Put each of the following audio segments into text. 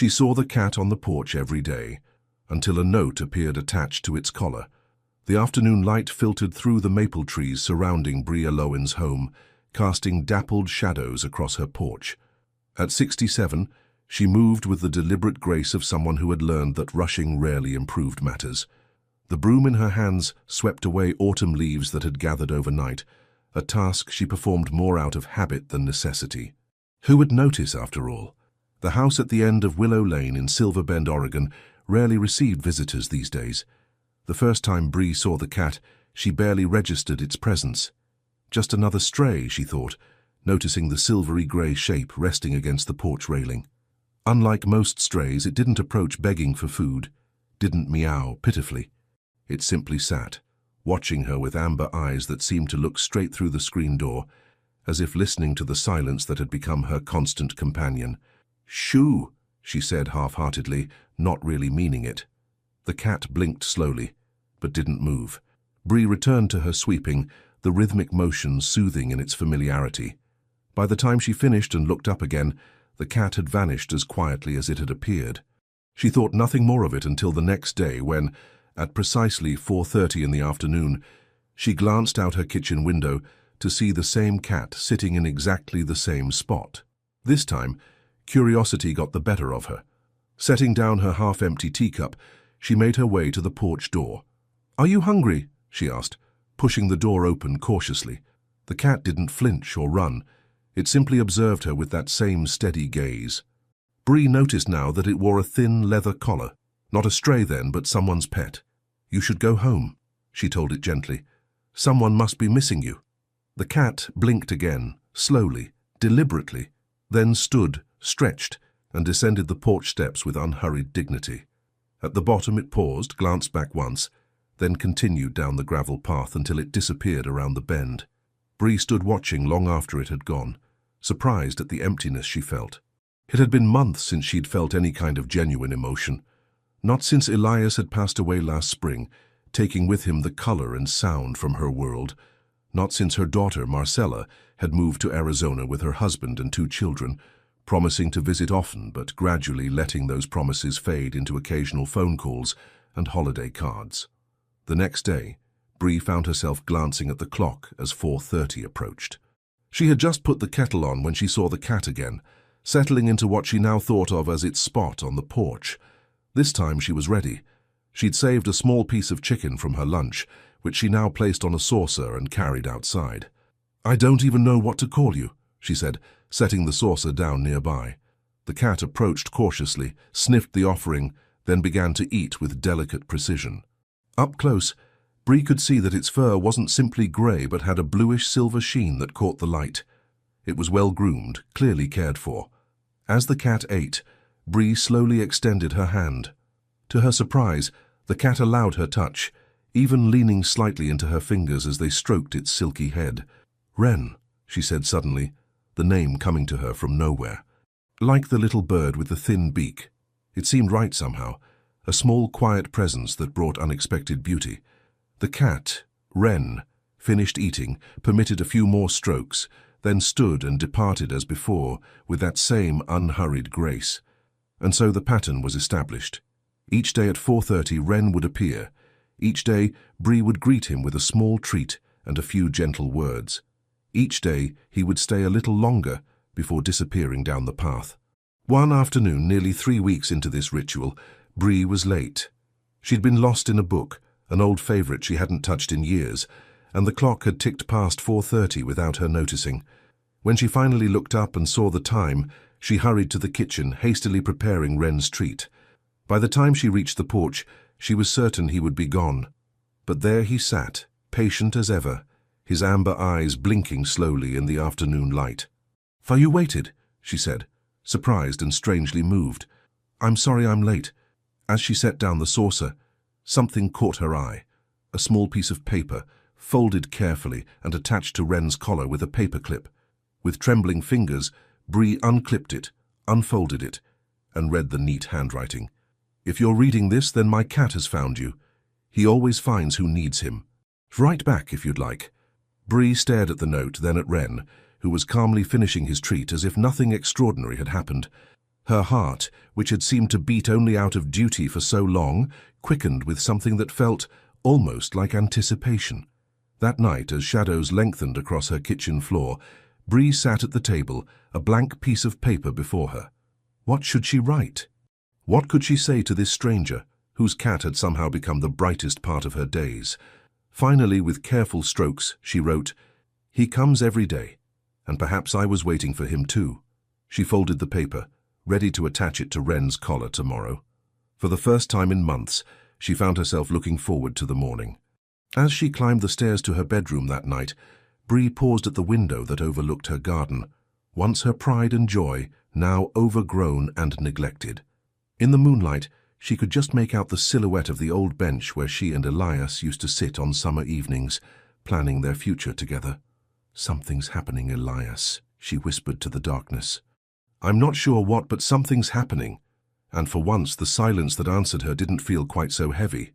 She saw the cat on the porch every day, until a note appeared attached to its collar. The afternoon light filtered through the maple trees surrounding Bria Lowen's home, casting dappled shadows across her porch. At 67, she moved with the deliberate grace of someone who had learned that rushing rarely improved matters. The broom in her hands swept away autumn leaves that had gathered overnight, a task she performed more out of habit than necessity. Who would notice, after all? The house at the end of Willow Lane in Silver Bend, Oregon, rarely received visitors these days. The first time Bree saw the cat, she barely registered its presence. Just another stray, she thought, noticing the silvery grey shape resting against the porch railing. Unlike most strays, it didn't approach begging for food, didn't meow pitifully. It simply sat, watching her with amber eyes that seemed to look straight through the screen door, as if listening to the silence that had become her constant companion. "Shoo," she said half-heartedly, not really meaning it. The cat blinked slowly, but didn't move. Bree returned to her sweeping, the rhythmic motion soothing in its familiarity. By the time she finished and looked up again, the cat had vanished as quietly as it had appeared. She thought nothing more of it until the next day when, at precisely 4:30 in the afternoon, she glanced out her kitchen window to see the same cat sitting in exactly the same spot. This time, curiosity got the better of her. Setting down her half-empty teacup, she made her way to the porch door. "Are you hungry?" she asked, pushing the door open cautiously. The cat didn't flinch or run. It simply observed her with that same steady gaze. Bree noticed now that it wore a thin leather collar. Not a stray then, but someone's pet. "You should go home," she told it gently. "Someone must be missing you." The cat blinked again, slowly, deliberately, then stood, stretched, and descended the porch steps with unhurried dignity. At the bottom it paused, glanced back once, then continued down the gravel path until it disappeared around the bend. Bree stood watching long after it had gone, surprised at the emptiness she felt. It had been months since she'd felt any kind of genuine emotion. Not since Elias had passed away last spring, taking with him the color and sound from her world. Not since her daughter, Marcella, had moved to Arizona with her husband and 2 children, promising to visit often but gradually letting those promises fade into occasional phone calls and holiday cards. The next day, Bree found herself glancing at the clock as 4:30 approached. She had just put the kettle on when she saw the cat again, settling into what she now thought of as its spot on the porch. This time she was ready. She'd saved a small piece of chicken from her lunch, which she now placed on a saucer and carried outside. "I don't even know what to call you," she said, setting the saucer down nearby. The cat approached cautiously, sniffed the offering, then began to eat with delicate precision. Up close, Bree could see that its fur wasn't simply grey but had a bluish-silver sheen that caught the light. It was well-groomed, clearly cared for. As the cat ate, Bree slowly extended her hand. To her surprise, the cat allowed her touch, even leaning slightly into her fingers as they stroked its silky head. "Wren," she said suddenly, the name coming to her from nowhere. Like the little bird with the thin beak, it seemed right somehow, a small quiet presence that brought unexpected beauty. The cat, Wren, finished eating, permitted a few more strokes, then stood and departed as before with that same unhurried grace. And so the pattern was established. Each day at 4:30 Wren would appear. Each day Bree would greet him with a small treat and a few gentle words. Each day he would stay a little longer before disappearing down the path. One afternoon, nearly 3 weeks into this ritual, Bree was late. She'd been lost in a book, an old favourite she hadn't touched in years, and the clock had ticked past 4:30 without her noticing. When she finally looked up and saw the time, she hurried to the kitchen, hastily preparing Wren's treat. By the time she reached the porch, she was certain he would be gone. But there he sat, patient as ever, his amber eyes blinking slowly in the afternoon light. "For you waited," she said, surprised and strangely moved. "I'm sorry I'm late." As she set down the saucer, something caught her eye. A small piece of paper, folded carefully and attached to Wren's collar with a paper clip. With trembling fingers, Bree unclipped it, unfolded it, and read the neat handwriting. "If you're reading this, then my cat has found you. He always finds who needs him. Write back if you'd like." Bree stared at the note, then at Wren, who was calmly finishing his treat as if nothing extraordinary had happened. Her heart, which had seemed to beat only out of duty for so long, quickened with something that felt almost like anticipation. That night, as shadows lengthened across her kitchen floor, Bree sat at the table, a blank piece of paper before her. What should she write? What could she say to this stranger, whose cat had somehow become the brightest part of her days? Finally, with careful strokes, she wrote, "He comes every day, and perhaps I was waiting for him too." She folded the paper, ready to attach it to Wren's collar tomorrow. For the first time in months, she found herself looking forward to the morning. As she climbed the stairs to her bedroom that night, Bree paused at the window that overlooked her garden, once her pride and joy, now overgrown and neglected. In the moonlight, she could just make out the silhouette of the old bench where she and Elias used to sit on summer evenings, planning their future together. "Something's happening, Elias," she whispered to the darkness. "I'm not sure what, but something's happening." And for once, the silence that answered her didn't feel quite so heavy.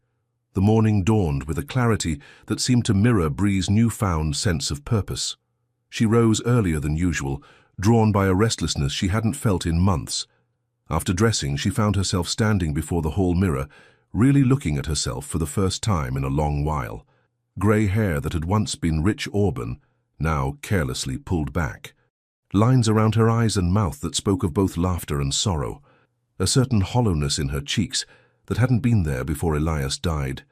The morning dawned with a clarity that seemed to mirror Bree's newfound sense of purpose. She rose earlier than usual, drawn by a restlessness she hadn't felt in months. After dressing, she found herself standing before the hall mirror, really looking at herself for the first time in a long while. Grey hair that had once been rich auburn, now carelessly pulled back. Lines around her eyes and mouth that spoke of both laughter and sorrow. A certain hollowness in her cheeks that hadn't been there before Elias died.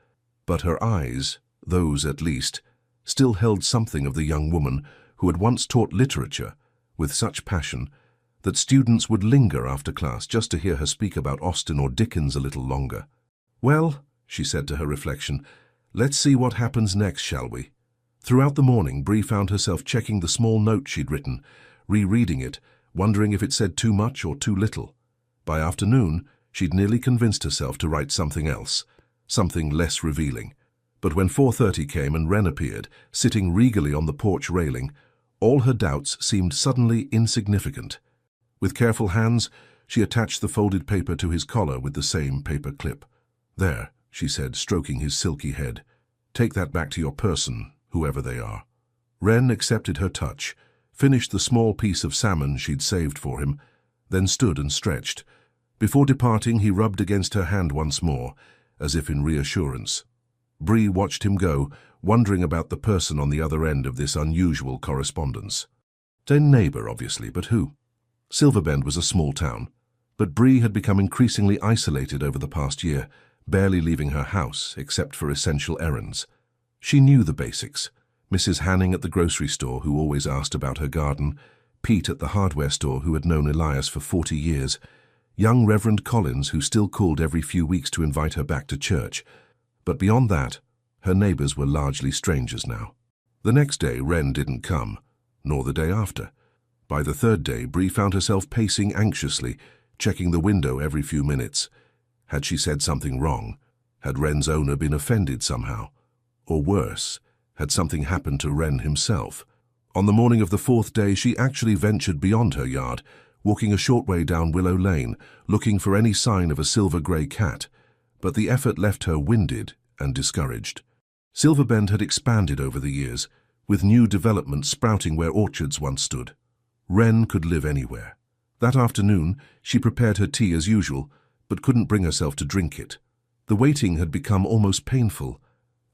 But her eyes, those at least, still held something of the young woman who had once taught literature with such passion that students would linger after class just to hear her speak about Austen or Dickens a little longer. "Well," she said to her reflection, "let's see what happens next, shall we?" Throughout the morning, Bree found herself checking the small note she'd written, rereading it, wondering if it said too much or too little. By afternoon, she'd nearly convinced herself to write something else, something less revealing. But when 4:30 came and Wren appeared, sitting regally on the porch railing, all her doubts seemed suddenly insignificant. With careful hands, she attached the folded paper to his collar with the same paper clip. "There," she said, stroking his silky head. "Take that back to your person, whoever they are." Wren accepted her touch, finished the small piece of salmon she'd saved for him, then stood and stretched. Before departing, he rubbed against her hand once more, as if in reassurance. Bree watched him go, wondering about the person on the other end of this unusual correspondence. A neighbor, obviously, but who? Silverbend was a small town, but Bree had become increasingly isolated over the past year, barely leaving her house except for essential errands. She knew the basics. Mrs. Hanning at the grocery store, who always asked about her garden, Pete at the hardware store, who had known Elias for 40 years, young Reverend Collins, who still called every few weeks to invite her back to church. But beyond that, her neighbors were largely strangers now. The next day, Wren didn't come, nor the day after. By the third day, Bree found herself pacing anxiously, checking the window every few minutes. Had she said something wrong? Had Wren's owner been offended somehow? Or worse, had something happened to Wren himself? On the morning of the fourth day, she actually ventured beyond her yard, walking a short way down Willow Lane, looking for any sign of a silver-grey cat. But the effort left her winded and discouraged. Silverbend had expanded over the years, with new developments sprouting where orchards once stood. Wren could live anywhere. That afternoon, she prepared her tea as usual, but couldn't bring herself to drink it. The waiting had become almost painful,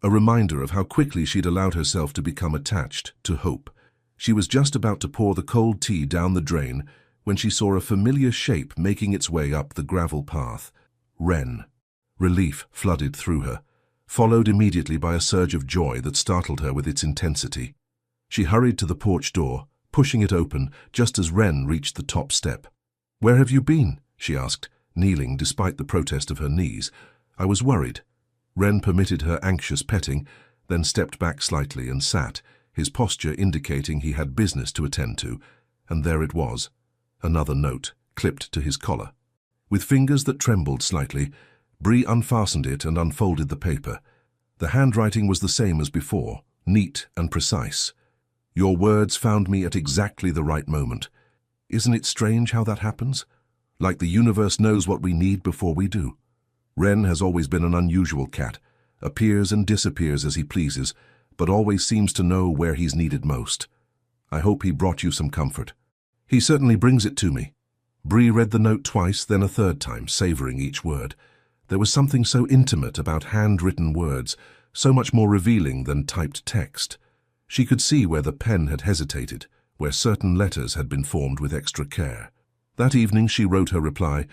a reminder of how quickly she'd allowed herself to become attached to hope. She was just about to pour the cold tea down the drain when she saw a familiar shape making its way up the gravel path. Wren. Relief flooded through her, followed immediately by a surge of joy that startled her with its intensity. She hurried to the porch door, pushing it open just as Wren reached the top step. "Where have you been?" she asked, kneeling despite the protest of her knees. "I was worried." Wren permitted her anxious petting, then stepped back slightly and sat, his posture indicating he had business to attend to, and there it was, another note, clipped to his collar. With fingers that trembled slightly, Bree unfastened it and unfolded the paper. The handwriting was the same as before, neat and precise. "Your words found me at exactly the right moment. Isn't it strange how that happens? Like the universe knows what we need before we do. Wren has always been an unusual cat, appears and disappears as he pleases, but always seems to know where he's needed most. I hope he brought you some comfort." "He certainly brings it to me." Bree read the note twice, then a third time, savoring each word. There was something so intimate about handwritten words, so much more revealing than typed text. She could see where the pen had hesitated, where certain letters had been formed with extra care. That evening she wrote her reply.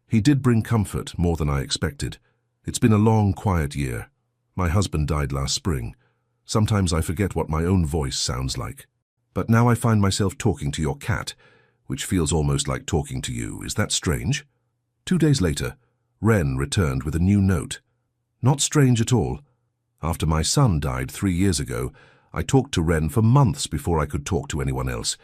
He did bring comfort, more than I expected. It's been a long, quiet year. My husband died last spring. Sometimes I forget what my own voice sounds like. But now I find myself talking to your cat, which feels almost like talking to you. Is that strange? 2 days later, Wren returned with a new note. Not strange at all. After my son died 3 years ago, I talked to Wren for months before I could talk to anyone else.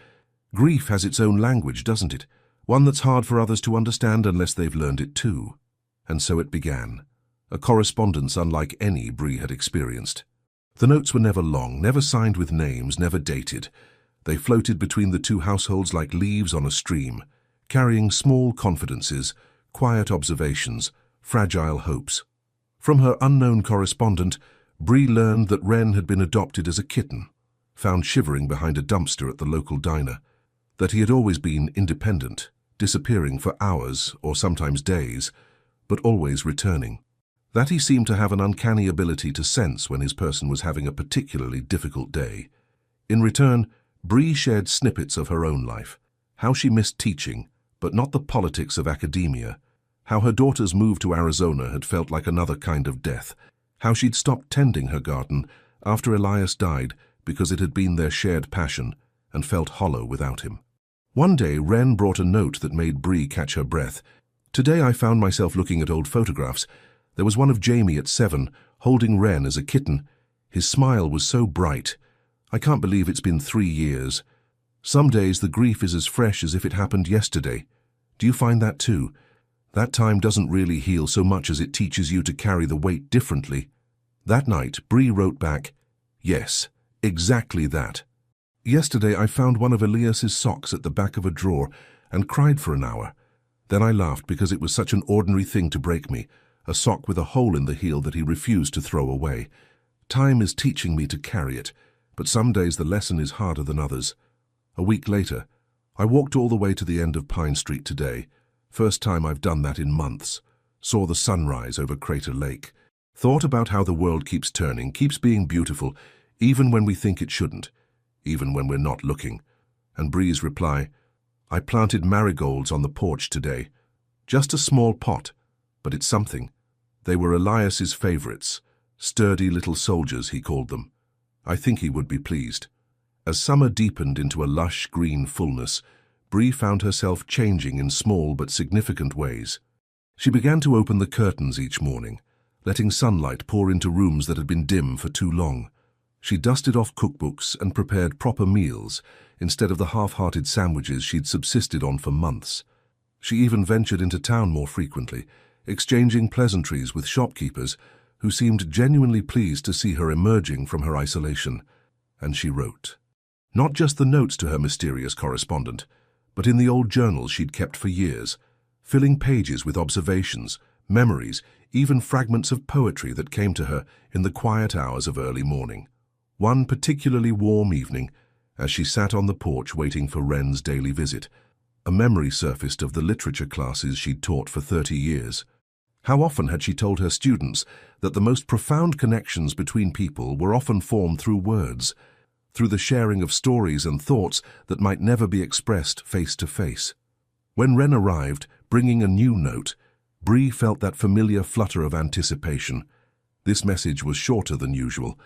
Grief has its own language, doesn't it? One that's hard for others to understand unless they've learned it too. And so it began. A correspondence unlike any Bree had experienced. The notes were never long, never signed with names, never dated. They floated between the two households like leaves on a stream, carrying small confidences, quiet observations, fragile hopes. From her unknown correspondent, Bree learned that Wren had been adopted as a kitten, found shivering behind a dumpster at the local diner, that he had always been independent, disappearing for hours or sometimes days, but always returning. That he seemed to have an uncanny ability to sense when his person was having a particularly difficult day. In return, Bree shared snippets of her own life, how she missed teaching, but not the politics of academia, how her daughter's move to Arizona had felt like another kind of death, how she'd stopped tending her garden after Elias died because it had been their shared passion and felt hollow without him. One day, Wren brought a note that made Bree catch her breath. Today I found myself looking at old photographs. There was one of Jamie at 7, holding Wren as a kitten. His smile was so bright. I can't believe it's been 3 years. Some days the grief is as fresh as if it happened yesterday. Do you find that too? That time doesn't really heal so much as it teaches you to carry the weight differently. That night, Bree wrote back, "Yes, exactly that. Yesterday I found one of Elias's socks at the back of a drawer and cried for an hour. Then I laughed because it was such an ordinary thing to break me, a sock with a hole in the heel that he refused to throw away. Time is teaching me to carry it, but some days the lesson is harder than others." A week later, I walked all the way to the end of Pine Street today. First time I've done that in months. Saw the sunrise over Crater Lake. Thought about how the world keeps turning, keeps being beautiful, even when we think it shouldn't, even when we're not looking. And Bree's reply, "I planted marigolds on the porch today. Just a small pot, but it's something. They were Elias's favorites. Sturdy little soldiers, he called them. I think he would be pleased." As summer deepened into a lush green fullness, Bree found herself changing in small but significant ways. She began to open the curtains each morning, letting sunlight pour into rooms that had been dim for too long. She dusted off cookbooks and prepared proper meals instead of the half-hearted sandwiches she'd subsisted on for months. She even ventured into town more frequently, exchanging pleasantries with shopkeepers who seemed genuinely pleased to see her emerging from her isolation. And she wrote. Not just the notes to her mysterious correspondent, but in the old journals she'd kept for years, filling pages with observations, memories, even fragments of poetry that came to her in the quiet hours of early morning. One particularly warm evening, as she sat on the porch waiting for Wren's daily visit, a memory surfaced of the literature classes she'd taught for 30 years. How often had she told her students that the most profound connections between people were often formed through words, through the sharing of stories and thoughts that might never be expressed face to face. When Wren arrived, bringing a new note, Bree felt that familiar flutter of anticipation. This message was shorter than usual.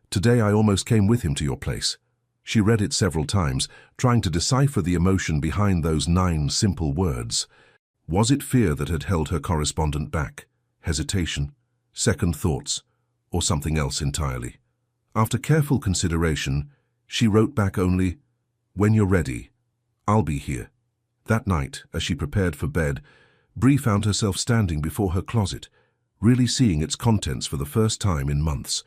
"Today I almost came with him to your place." She read it several times, trying to decipher the emotion behind those 9 simple words. Was it fear that had held her correspondent back? Hesitation? Second thoughts? Or something else entirely? After careful consideration, she wrote back only, "When you're ready, I'll be here." That night, as she prepared for bed, Bree found herself standing before her closet, really seeing its contents for the first time in months.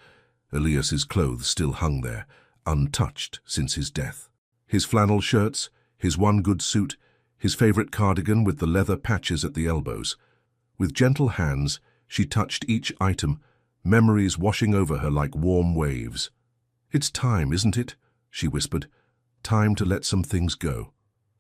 Elias's clothes still hung there, untouched since his death. His flannel shirts, his one good suit, his favorite cardigan with the leather patches at the elbows. With gentle hands, she touched each item, memories washing over her like warm waves. "It's time, isn't it?" she whispered. "Time to let some things go."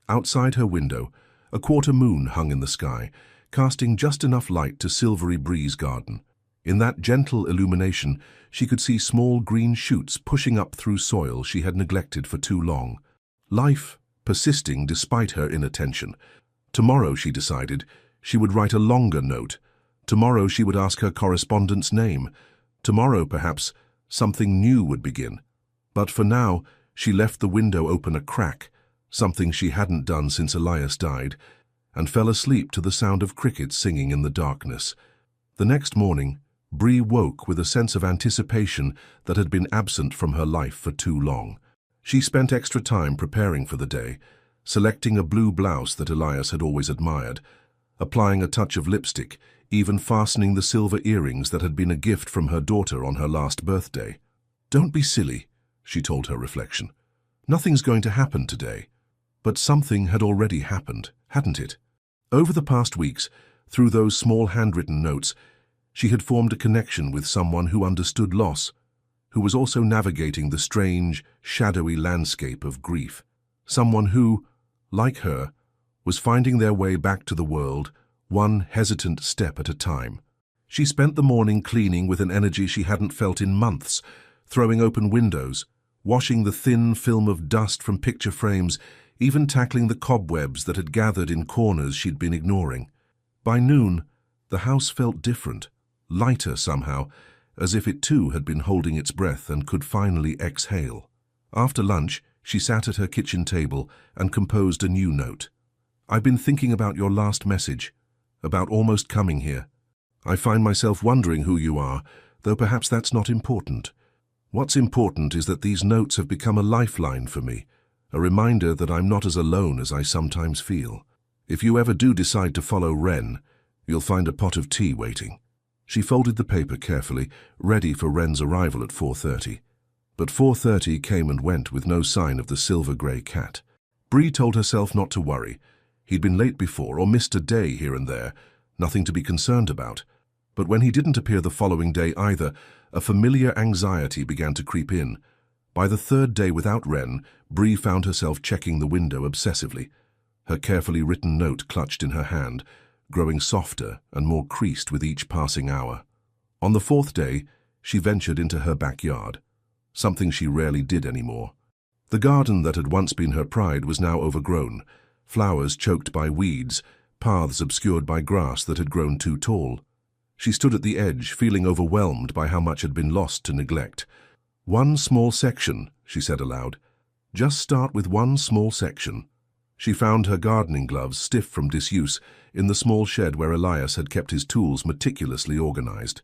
Outside her window, A quarter moon hung in the sky, casting just enough light to silvery Bree's garden. In that gentle illumination, she could see small green shoots pushing up through soil she had neglected for too long. Life persisting despite her inattention. Tomorrow, she decided, she would write a longer note. Tomorrow she would ask her correspondent's name. Tomorrow, perhaps, something new would begin. But for now, she left the window open a crack, something she hadn't done since Elias died, and fell asleep to the sound of crickets singing in the darkness. The next morning, Bree woke with a sense of anticipation that had been absent from her life for too long. She spent extra time preparing for the day, selecting a blue blouse that Elias had always admired, applying a touch of lipstick, even fastening the silver earrings that had been a gift from her daughter on her last birthday. "Don't be silly," she told her reflection. "Nothing's going to happen today." But something had already happened, hadn't it? Over the past weeks, through those small handwritten notes, she had formed a connection with someone who understood loss, who was also navigating the strange, shadowy landscape of grief. Someone who, like her, was finding their way back to the world, one hesitant step at a time. She spent the morning cleaning with an energy she hadn't felt in months, throwing open windows, washing the thin film of dust from picture frames, even tackling the cobwebs that had gathered in corners she'd been ignoring. By noon, the house felt different, lighter somehow, as if it too had been holding its breath and could finally exhale. After lunch, she sat at her kitchen table and composed a new note. "I've been thinking about your last message, about almost coming here. I find myself wondering who you are, though perhaps that's not important. What's important is that these notes have become a lifeline for me, a reminder that I'm not as alone as I sometimes feel. If you ever do decide to follow Wren, you'll find a pot of tea waiting." She folded the paper carefully, ready for Wren's arrival at 4:30. But 4:30 came and went with no sign of the silver-grey cat. Bree told herself not to worry. He'd been late before or missed a day here and there, nothing to be concerned about. But when he didn't appear the following day either, a familiar anxiety began to creep in. By the third day without Wren, Bree found herself checking the window obsessively, her carefully written note clutched in her hand, growing softer and more creased with each passing hour. On the fourth day, she ventured into her backyard, something she rarely did anymore. The garden that had once been her pride was now overgrown, flowers choked by weeds, paths obscured by grass that had grown too tall. She stood at the edge, feeling overwhelmed by how much had been lost to neglect. "One small section," she said aloud. "Just start with one small section." She found her gardening gloves, stiff from disuse, in the small shed where Elias had kept his tools meticulously organized.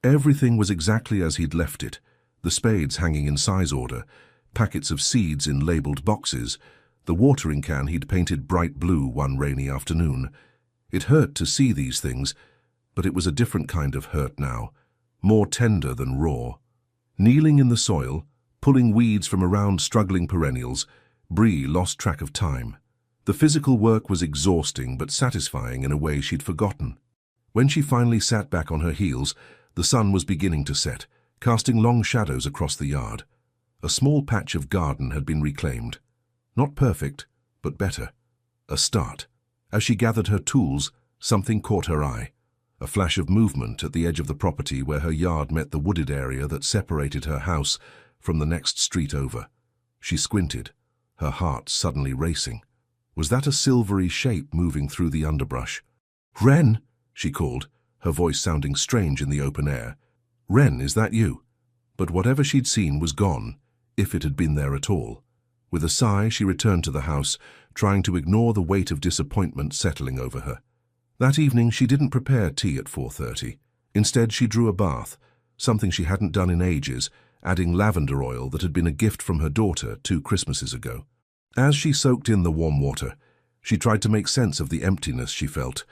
Everything was exactly as he'd left it, the spades hanging in size order, packets of seeds in labeled boxes, the watering can he'd painted bright blue one rainy afternoon. It hurt to see these things, but it was a different kind of hurt now, more tender than raw. Kneeling in the soil, pulling weeds from around struggling perennials, Bree lost track of time. The physical work was exhausting but satisfying in a way she'd forgotten. When she finally sat back on her heels, the sun was beginning to set, casting long shadows across the yard. A small patch of garden had been reclaimed. Not perfect, but better. A start. As she gathered her tools, something caught her eye. A flash of movement at the edge of the property where her yard met the wooded area that separated her house from the next street over. She squinted, her heart suddenly racing. Was that a silvery shape moving through the underbrush? "Wren," she called, her voice sounding strange in the open air. "Wren, is that you?" But whatever she'd seen was gone, if it had been there at all. With a sigh, she returned to the house, trying to ignore the weight of disappointment settling over her. That evening, she didn't prepare tea at 4:30. Instead, she drew a bath, something she hadn't done in ages, adding lavender oil that had been a gift from her daughter 2 Christmases ago. As she soaked in the warm water, she tried to make sense of the emptiness she felt.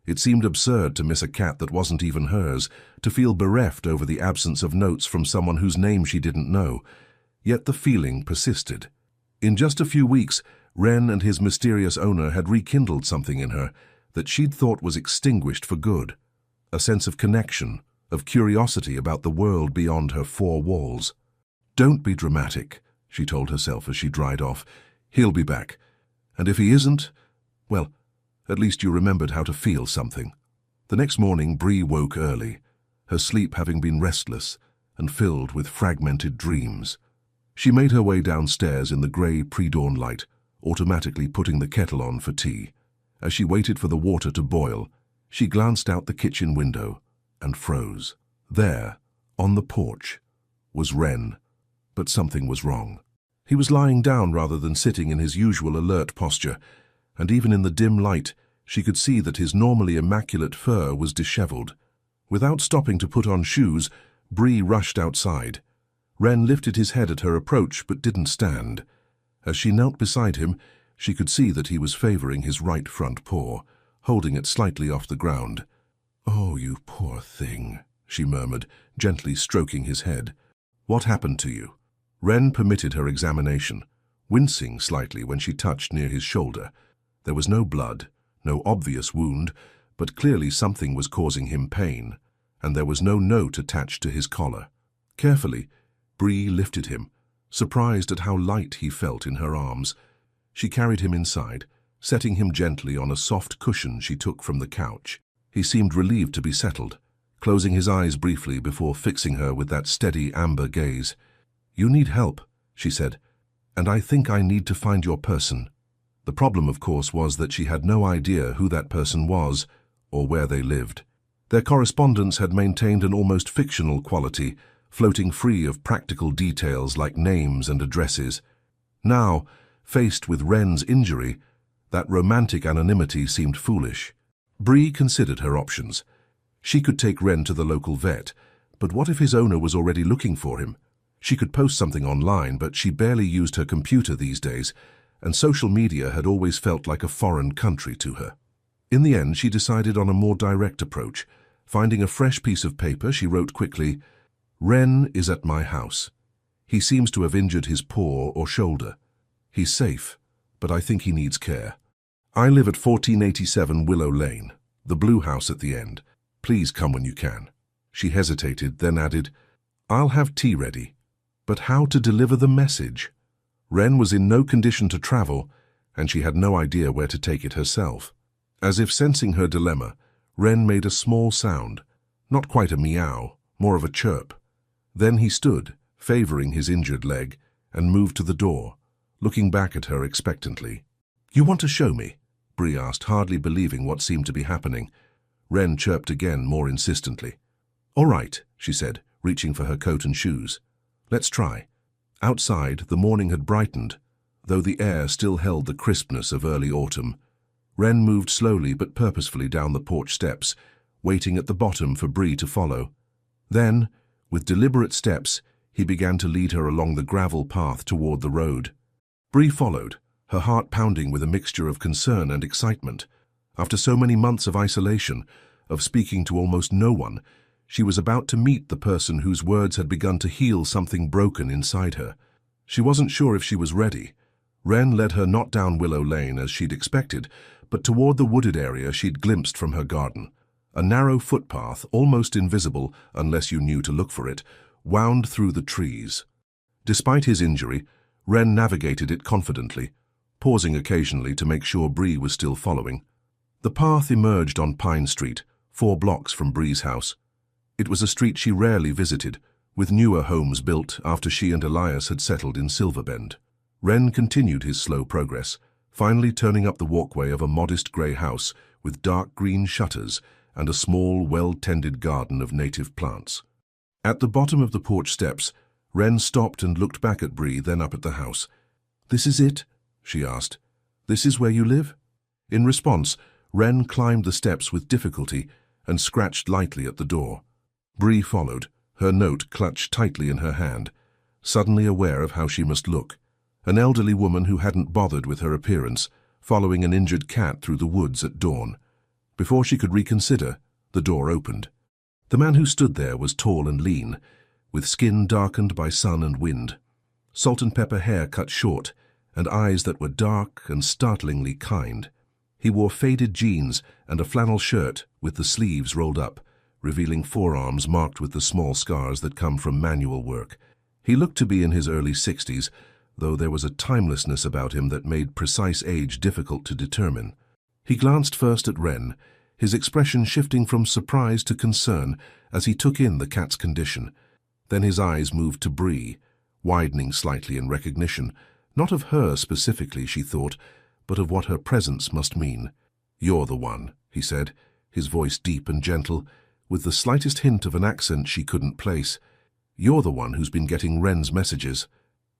It seemed absurd to miss a cat that wasn't even hers, to feel bereft over the absence of notes from someone whose name she didn't know. Yet the feeling persisted. In just a few weeks, Wren and his mysterious owner had rekindled something in her that she'd thought was extinguished for good. A sense of connection, of curiosity about the world beyond her 4 walls. "Don't be dramatic," she told herself as she dried off. "He'll be back. And if he isn't, well, At least you remembered how to feel something. The next morning, Bree woke early, her sleep having been restless and filled with fragmented dreams. She made her way downstairs in the grey pre-dawn light, automatically putting the kettle on for tea. As she waited for the water to boil, she glanced out the kitchen window and froze. There, on the porch, was Wren, but something was wrong. He was lying down rather than sitting in his usual alert posture, and even in the dim light, she could see that his normally immaculate fur was disheveled. Without stopping to put on shoes, Bree rushed outside. Wren lifted his head at her approach but didn't stand. As she knelt beside him, she could see that he was favoring his right front paw, holding it slightly off the ground. "Oh, you poor thing," she murmured, gently stroking his head. "What happened to you?" Wren permitted her examination, wincing slightly when she touched near his shoulder. There was no blood, no obvious wound, but clearly something was causing him pain, and there was no note attached to his collar. Carefully, Bree lifted him, surprised at how light he felt in her arms. She carried him inside, setting him gently on a soft cushion she took from the couch. He seemed relieved to be settled, closing his eyes briefly before fixing her with that steady amber gaze. "You need help," she said, "and I think I need to find your person." The problem, of course, was that she had no idea who that person was or where they lived. Their correspondence had maintained an almost fictional quality, floating free of practical details like names and addresses. Now, faced with Wren's injury, that romantic anonymity seemed foolish. Bree considered her options. She could take Wren to the local vet, but what if his owner was already looking for him? She could post something online, but she barely used her computer these days, and social media had always felt like a foreign country to her. In the end, she decided on a more direct approach. Finding a fresh piece of paper, she wrote quickly, "Wren is at my house. He seems to have injured his paw or shoulder. He's safe, but I think he needs care. I live at 1487 Willow Lane, the blue house at the end. Please come when you can." She hesitated, then added, "I'll have tea ready. But how to deliver the message?" Wren was in no condition to travel, and she had no idea where to take it herself. As if sensing her dilemma, Wren made a small sound, not quite a meow, more of a chirp. Then he stood, favoring his injured leg, and moved to the door, looking back at her expectantly. "You want to show me?" Bree asked, hardly believing what seemed to be happening. Wren chirped again, more insistently. "All right," she said, reaching for her coat and shoes. "Let's try." Outside, the morning had brightened, though the air still held the crispness of early autumn. Wren moved slowly but purposefully down the porch steps, waiting at the bottom for Bree to follow. Then, with deliberate steps, he began to lead her along the gravel path toward the road. Bree followed, her heart pounding with a mixture of concern and excitement. After so many months of isolation, of speaking to almost no one, she was about to meet the person whose words had begun to heal something broken inside her. She wasn't sure if she was ready. Wren led her not down Willow Lane as she'd expected, but toward the wooded area she'd glimpsed from her garden. A narrow footpath, almost invisible unless you knew to look for it, wound through the trees. Despite his injury, Wren navigated it confidently, pausing occasionally to make sure Bree was still following. The path emerged on Pine Street, 4 blocks from Bree's house. It was a street she rarely visited, with newer homes built after she and Elias had settled in Silverbend. Wren continued his slow progress, finally turning up the walkway of a modest grey house with dark green shutters and a small, well-tended garden of native plants. At the bottom of the porch steps, Wren stopped and looked back at Bree, then up at the house. "This is it?" she asked. "This is where you live?" In response, Wren climbed the steps with difficulty and scratched lightly at the door. Bree followed, her note clutched tightly in her hand, suddenly aware of how she must look. An elderly woman who hadn't bothered with her appearance, following an injured cat through the woods at dawn. Before she could reconsider, the door opened. The man who stood there was tall and lean, with skin darkened by sun and wind, salt and pepper hair cut short, and eyes that were dark and startlingly kind. He wore faded jeans and a flannel shirt with the sleeves rolled up, revealing forearms marked with the small scars that come from manual work. He looked to be in his early 60s, though there was a timelessness about him that made precise age difficult to determine. He glanced first at Wren, his expression shifting from surprise to concern as he took in the cat's condition. Then his eyes moved to Bree, widening slightly in recognition, not of her specifically, she thought, but of what her presence must mean. "You're the one," he said, his voice deep and gentle, with the slightest hint of an accent she couldn't place. "You're the one who's been getting Wren's messages."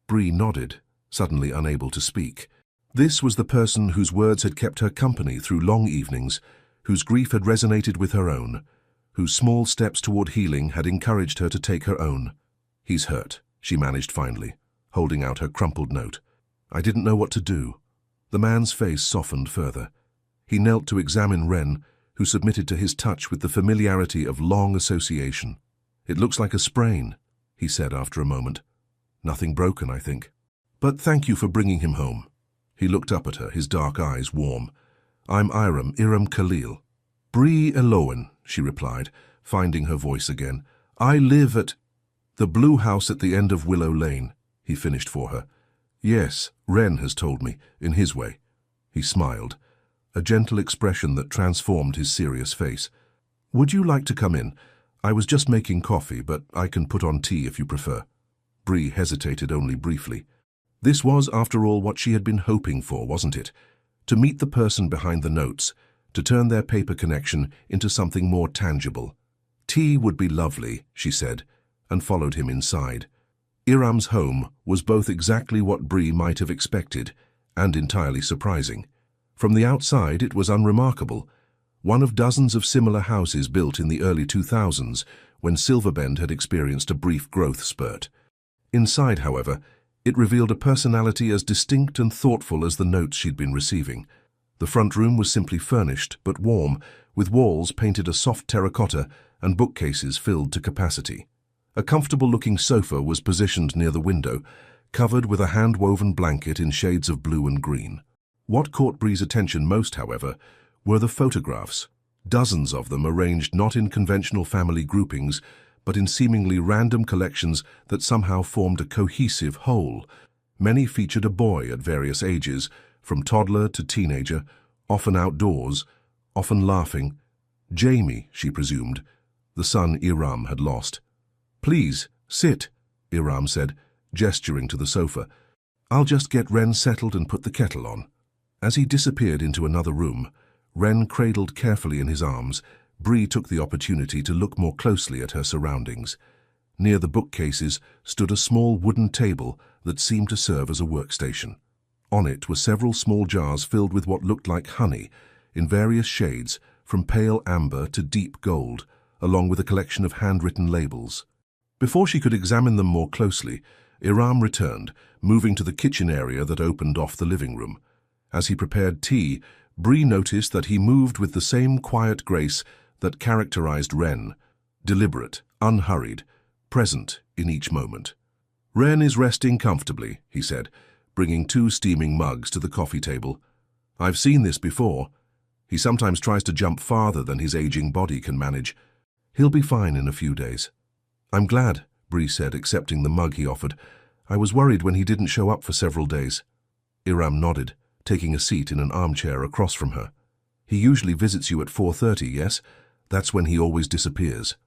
Bree nodded, suddenly unable to speak. This was the person whose words had kept her company through long evenings, whose grief had resonated with her own, whose small steps toward healing had encouraged her to take her own. "He's hurt," she managed finally, holding out her crumpled note. "I didn't know what to do." The man's face softened further. He knelt to examine Wren, who submitted to his touch with the familiarity of long association. "It looks like a sprain," he said after a moment. "Nothing broken, I think. But thank you for bringing him home." He looked up at her, his dark eyes warm. "I'm Iram Khalil." "Bree Elowen," she replied, finding her voice again. "I live at the blue house at the end of Willow Lane," he finished for her. "Yes, Wren has told me, in his way." He smiled, a gentle expression that transformed his serious face. "Would you like to come in? I was just making coffee, but I can put on tea if you prefer." Bree hesitated only briefly. This was, after all, what she had been hoping for, wasn't it? To meet the person behind the notes, to turn their paper connection into something more tangible. "Tea would be lovely," she said, and followed him inside. Iram's home was both exactly what Bree might have expected and entirely surprising. From the outside, it was unremarkable, one of dozens of similar houses built in the early 2000s when Silverbend had experienced a brief growth spurt. Inside, however, it revealed a personality as distinct and thoughtful as the notes she'd been receiving. The front room was simply furnished, but warm, with walls painted a soft terracotta and bookcases filled to capacity. A comfortable-looking sofa was positioned near the window, covered with a hand-woven blanket in shades of blue and green. What caught Bree's attention most, however, were the photographs, dozens of them arranged not in conventional family groupings, but in seemingly random collections that somehow formed a cohesive whole. Many featured a boy at various ages, from toddler to teenager, often outdoors, often laughing. Jamie, she presumed, the son Iram had lost. "Please, sit," Iram said, gesturing to the sofa. "I'll just get Wren settled and put the kettle on." As he disappeared into another room, Wren cradled carefully in his arms, Bree took the opportunity to look more closely at her surroundings. Near the bookcases stood a small wooden table that seemed to serve as a workstation. On it were several small jars filled with what looked like honey, in various shades, from pale amber to deep gold, along with a collection of handwritten labels. Before she could examine them more closely, Iram returned, moving to the kitchen area that opened off the living room. As he prepared tea, Bree noticed that he moved with the same quiet grace that characterized Wren, deliberate, unhurried, present in each moment. "Wren is resting comfortably," he said, bringing 2 steaming mugs to the coffee table. "I've seen this before. He sometimes tries to jump farther than his aging body can manage. He'll be fine in a few days." "I'm glad," Bree said, accepting the mug he offered. "I was worried when he didn't show up for several days." Iram nodded, taking a seat in an armchair across from her. "He usually visits you at 4:30, yes? That's when he always disappears."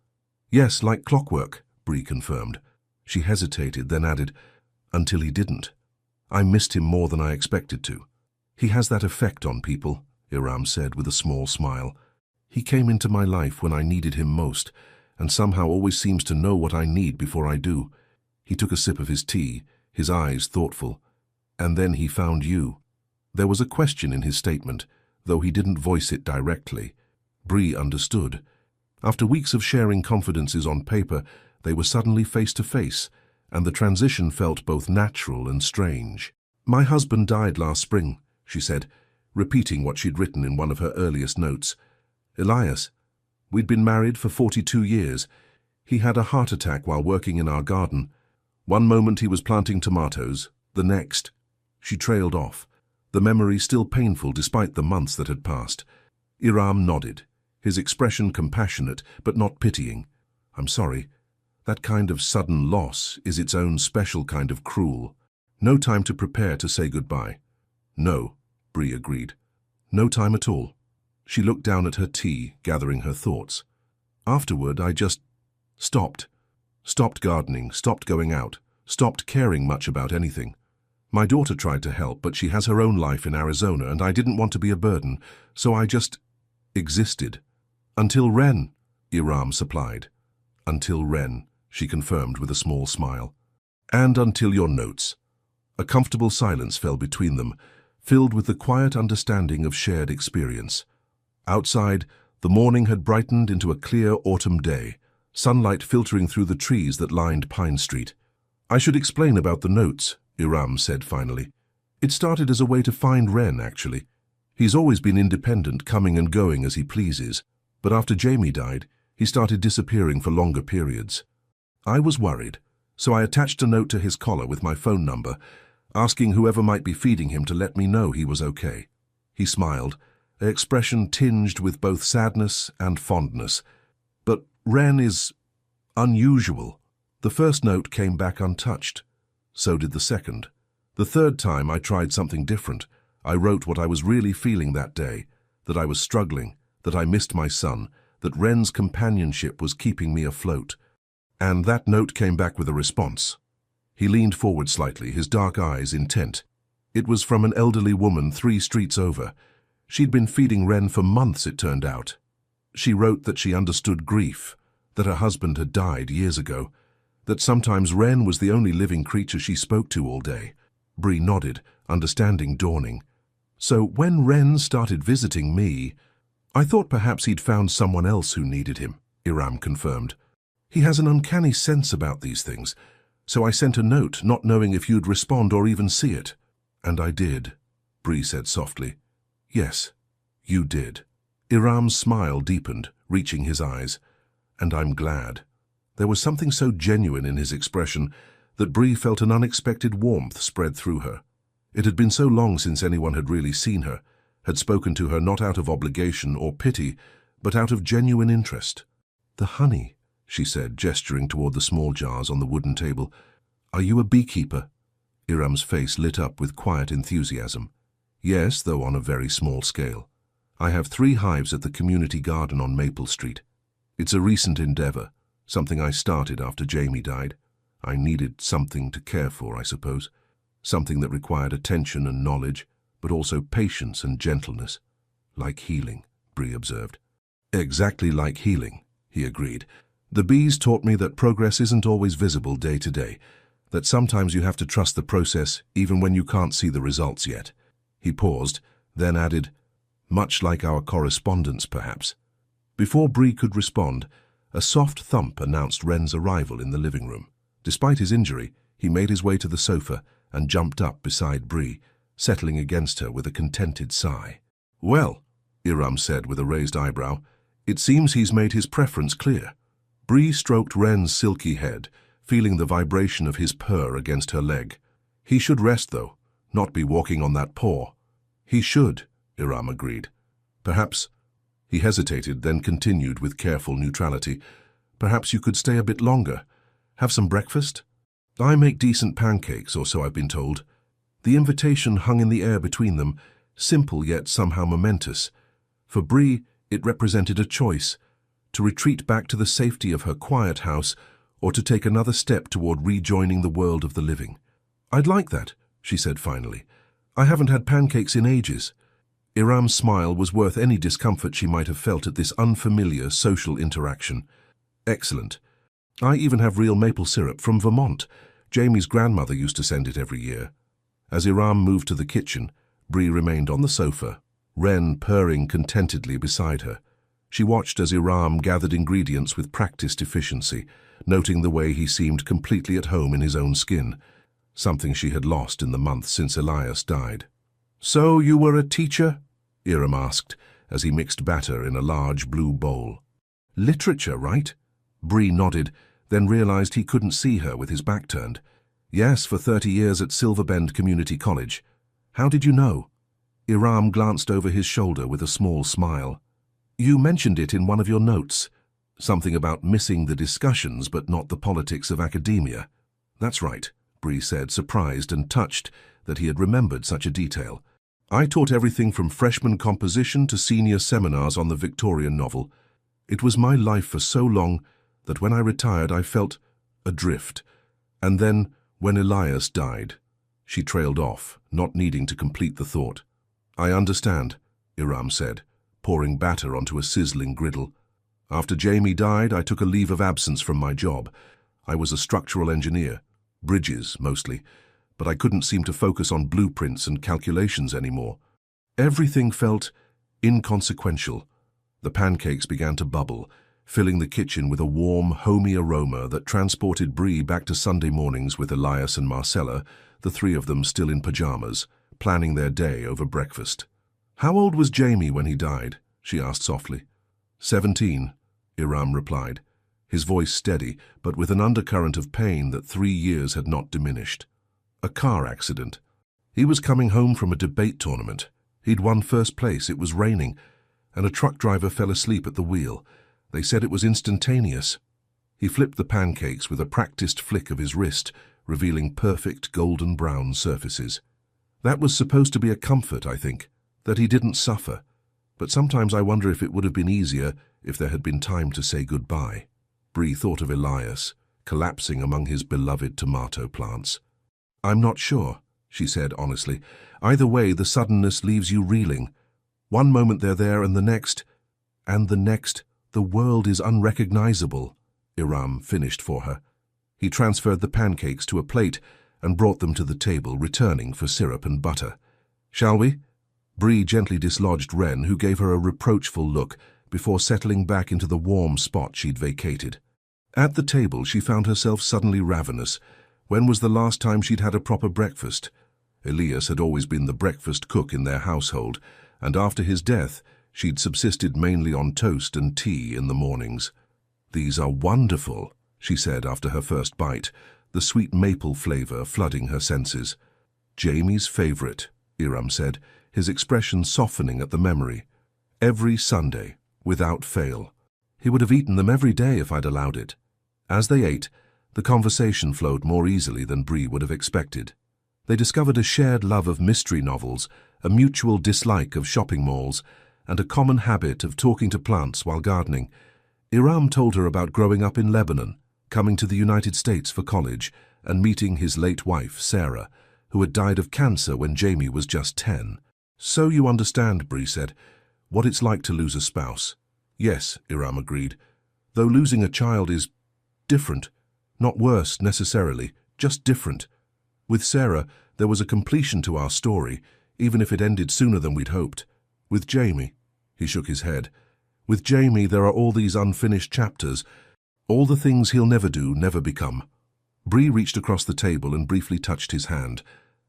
"Yes, like clockwork," Bree confirmed. She hesitated, then added, "Until he didn't. I missed him more than I expected to." "He has that effect on people," Iram said with a small smile. "He came into my life when I needed him most, and somehow always seems to know what I need before I do." He took a sip of his tea, his eyes thoughtful. "And then he found you." There was a question in his statement, though he didn't voice it directly. Bree understood. After weeks of sharing confidences on paper, they were suddenly face to face, and the transition felt both natural and strange. "My husband died last spring," she said, repeating what she'd written in one of her earliest notes. "Elias. We'd been married for 42 years. He had a heart attack while working in our garden. One moment he was planting tomatoes, the next." She trailed off, the memory still painful despite the months that had passed. Iram nodded, his expression compassionate but not pitying. "I'm sorry. That kind of sudden loss is its own special kind of cruel. No time to prepare to say goodbye." "No," Bree agreed. No time at all. She looked down at her tea, gathering her thoughts. Afterward, I just stopped. Stopped gardening, stopped going out, stopped caring much about anything. My daughter tried to help, but she has her own life in Arizona, and I didn't want to be a burden, so I just existed. Until Wren, Iram supplied. Until Wren, she confirmed with a small smile. And until your notes. A comfortable silence fell between them, filled with the quiet understanding of shared experience. Outside, the morning had brightened into a clear autumn day, sunlight filtering through the trees that lined Pine Street. I should explain about the notes, Iram said finally. It started as a way to find Wren, actually. He's always been independent, coming and going as he pleases, but after Jamie died, he started disappearing for longer periods. I was worried, so I attached a note to his collar with my phone number, asking whoever might be feeding him to let me know he was okay. He smiled, an expression tinged with both sadness and fondness. But Wren is unusual. The first note came back untouched. So did the second. The third time I tried something different. I wrote what I was really feeling that day, that I was struggling, that I missed my son, that Wren's companionship was keeping me afloat. And that note came back with a response. He leaned forward slightly, his dark eyes intent. It was from an elderly woman 3 streets over. She'd been feeding Wren for months, it turned out. She wrote that she understood grief, that her husband had died years ago, that sometimes Wren was the only living creature she spoke to all day. Bree nodded, understanding dawning. So when Wren started visiting me, I thought perhaps he'd found someone else who needed him, Iram confirmed. He has an uncanny sense about these things, so I sent a note, not knowing if you'd respond or even see it. And I did, Bree said softly. Yes, you did. Iram's smile deepened, reaching his eyes. And I'm glad. There was something so genuine in his expression that Bree felt an unexpected warmth spread through her. It had been so long since anyone had really seen her, had spoken to her not out of obligation or pity, but out of genuine interest. The honey, she said, gesturing toward the small jars on the wooden table. Are you a beekeeper? Iram's face lit up with quiet enthusiasm. Yes, though on a very small scale. I have 3 hives at the community garden on Maple Street. It's a recent endeavor, something I started after Jamie died. I needed something to care for, I suppose. Something that required attention and knowledge, but also patience and gentleness. Like healing, Bree observed. Exactly like healing, he agreed. The bees taught me that progress isn't always visible day to day, that sometimes you have to trust the process even when you can't see the results yet. He paused, then added, much like our correspondence, perhaps. Before Bree could respond, a soft thump announced Wren's arrival in the living room. Despite his injury, he made his way to the sofa and jumped up beside Bree, settling against her with a contented sigh. Well, Iram said with a raised eyebrow, it seems he's made his preference clear. Bree stroked Wren's silky head, feeling the vibration of his purr against her leg. He should rest, though, not be walking on that paw. He should, Iram agreed. Perhaps. He hesitated, then continued with careful neutrality. Perhaps you could stay a bit longer. Have some breakfast? I make decent pancakes, or so I've been told. The invitation hung in the air between them, simple yet somehow momentous. For Bree, it represented a choice, to retreat back to the safety of her quiet house or to take another step toward rejoining the world of the living. I'd like that, she said finally. I haven't had pancakes in ages. Iram's smile was worth any discomfort she might have felt at this unfamiliar social interaction. Excellent. I even have real maple syrup from Vermont. Jamie's grandmother used to send it every year. As Iram moved to the kitchen, Bree remained on the sofa, Wren purring contentedly beside her. She watched as Iram gathered ingredients with practiced efficiency, noting the way he seemed completely at home in his own skin, something she had lost in the month since Elias died. So you were a teacher? Iram asked, as he mixed batter in a large blue bowl. Literature, right? Bree nodded, then realized he couldn't see her with his back turned. Yes, for 30 years at Silverbend Community College. How did you know? Iram glanced over his shoulder with a small smile. You mentioned it in one of your notes. Something about missing the discussions but not the politics of academia. That's right, Bree said, surprised and touched that he had remembered such a detail. I taught everything from freshman composition to senior seminars on the Victorian novel. It was my life for so long that when I retired I felt adrift. And then, when Elias died, she trailed off, not needing to complete the thought. I understand, Iram said, pouring batter onto a sizzling griddle. After Jamie died, I took a leave of absence from my job. I was a structural engineer, bridges mostly, but I couldn't seem to focus on blueprints and calculations anymore. Everything felt inconsequential. The pancakes began to bubble, filling the kitchen with a warm, homey aroma that transported Bree back to Sunday mornings with Elias and Marcella, the three of them still in pajamas, planning their day over breakfast. "How old was Jamie when he died?" she asked softly. 17, Iram replied, his voice steady, but with an undercurrent of pain that 3 years had not diminished. A car accident. He was coming home from a debate tournament. He'd won first place, it was raining, and a truck driver fell asleep at the wheel. They said it was instantaneous. He flipped the pancakes with a practiced flick of his wrist, revealing perfect golden brown surfaces. That was supposed to be a comfort, I think, that he didn't suffer. But sometimes I wonder if it would have been easier if there had been time to say goodbye. Bree thought of Elias, collapsing among his beloved tomato plants. "I'm not sure," she said honestly. "Either way, the suddenness leaves you reeling. One moment they're there and the next, the world is unrecognizable," Iram finished for her. He transferred the pancakes to a plate and brought them to the table, returning for syrup and butter. "Shall we?" Bree gently dislodged Wren, who gave her a reproachful look before settling back into the warm spot she'd vacated. At the table, she found herself suddenly ravenous. When was the last time she'd had a proper breakfast? Elias had always been the breakfast cook in their household, and after his death, she'd subsisted mainly on toast and tea in the mornings. "These are wonderful," she said after her first bite, the sweet maple flavor flooding her senses. "Jamie's favorite," Iram said, his expression softening at the memory. "Every Sunday, without fail. He would have eaten them every day if I'd allowed it." As they ate, the conversation flowed more easily than Bree would have expected. They discovered a shared love of mystery novels, a mutual dislike of shopping malls, and a common habit of talking to plants while gardening. Iram told her about growing up in Lebanon, coming to the United States for college, and meeting his late wife, Sarah, who had died of cancer when Jamie was just 10. "So you understand," Bree said, "what it's like to lose a spouse." "Yes," Iram agreed, "though losing a child is different. Not worse, necessarily, just different. With Sarah, there was a completion to our story, even if it ended sooner than we'd hoped. With Jamie," he shook his head, "with Jamie there are all these unfinished chapters, all the things he'll never do, never become." Bree reached across the table and briefly touched his hand,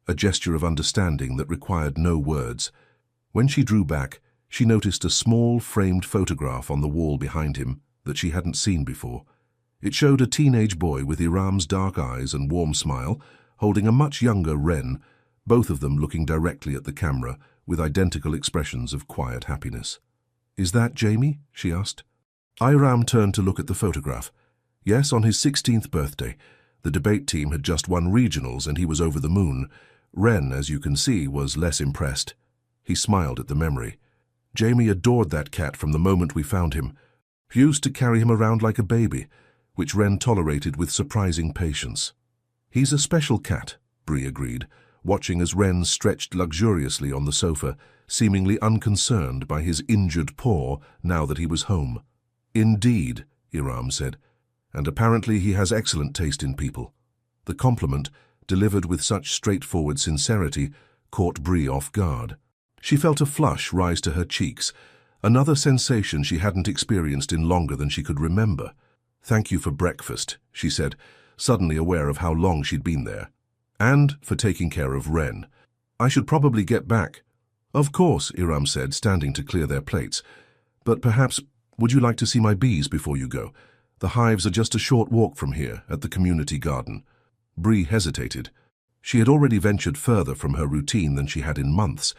a gesture of understanding that required no words. When she drew back, she noticed a small framed photograph on the wall behind him that she hadn't seen before. It showed a teenage boy with Iram's dark eyes and warm smile, holding a much younger Wren, both of them looking directly at the camera with identical expressions of quiet happiness. "Is that Jamie?" she asked. Iram turned to look at the photograph. Yes, on his 16th birthday. The debate team had just won regionals and he was over the moon. Wren, as you can see, was less impressed. He smiled at the memory. "Jamie adored that cat from the moment we found him. He used to carry him around like a baby, which Wren tolerated with surprising patience." "He's a special cat," Bree agreed, watching as Wren stretched luxuriously on the sofa, seemingly unconcerned by his injured paw now that he was home. "Indeed," Iram said, "and apparently he has excellent taste in people." The compliment, delivered with such straightforward sincerity, caught Bree off guard. She felt a flush rise to her cheeks, another sensation she hadn't experienced in longer than she could remember. "Thank you for breakfast," she said, suddenly aware of how long she'd been there. "And for taking care of Wren. I should probably get back." "Of course," Iram said, standing to clear their plates. "But perhaps, would you like to see my bees before you go? The hives are just a short walk from here, at the community garden." Bree hesitated. She had already ventured further from her routine than she had in months,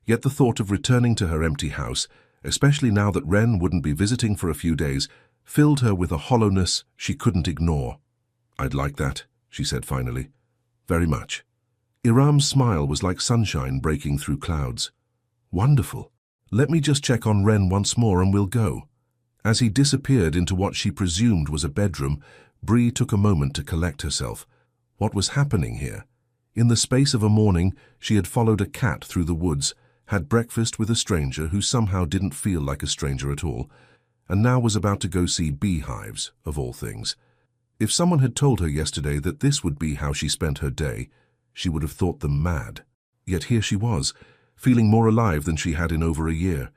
yet the thought of returning to her empty house, especially now that Wren wouldn't be visiting for a few days, filled her with a hollowness she couldn't ignore. "I'd like that," she said finally. "Very much. Iram's smile was like sunshine breaking through clouds. Wonderful. Let me just check on Wren once more and we'll go. As he disappeared into what she presumed was a bedroom, Bree took a moment to collect herself. What was happening here? In the space of a morning, she had followed a cat through the woods, had breakfast with a stranger who somehow didn't feel like a stranger at all, and now was about to go see beehives, of all things. If someone had told her yesterday that this would be how she spent her day, she would have thought them mad. Yet here she was, feeling more alive than she had in over a year.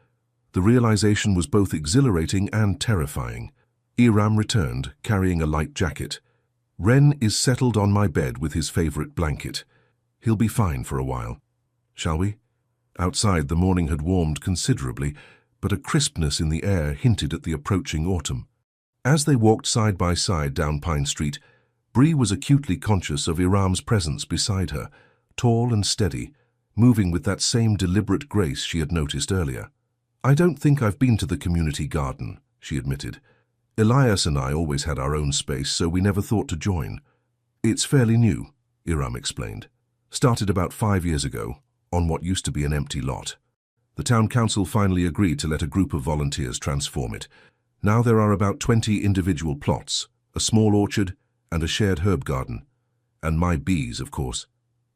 The realization was both exhilarating and terrifying. Iram returned, carrying a light jacket. Wren is settled on my bed with his favorite blanket. He'll be fine for a while. Shall we? Outside, the morning had warmed considerably, but a crispness in the air hinted at the approaching autumn. As they walked side by side down Pine Street, Bree was acutely conscious of Iram's presence beside her, tall and steady, moving with that same deliberate grace she had noticed earlier. "I don't think I've been to the community garden," she admitted. "Elias and I always had our own space, so we never thought to join." "It's fairly new," Iram explained. "Started about 5 years ago, on what used to be an empty lot. The town council finally agreed to let a group of volunteers transform it. Now there are about 20 individual plots, a small orchard, and a shared herb garden. And my bees, of course."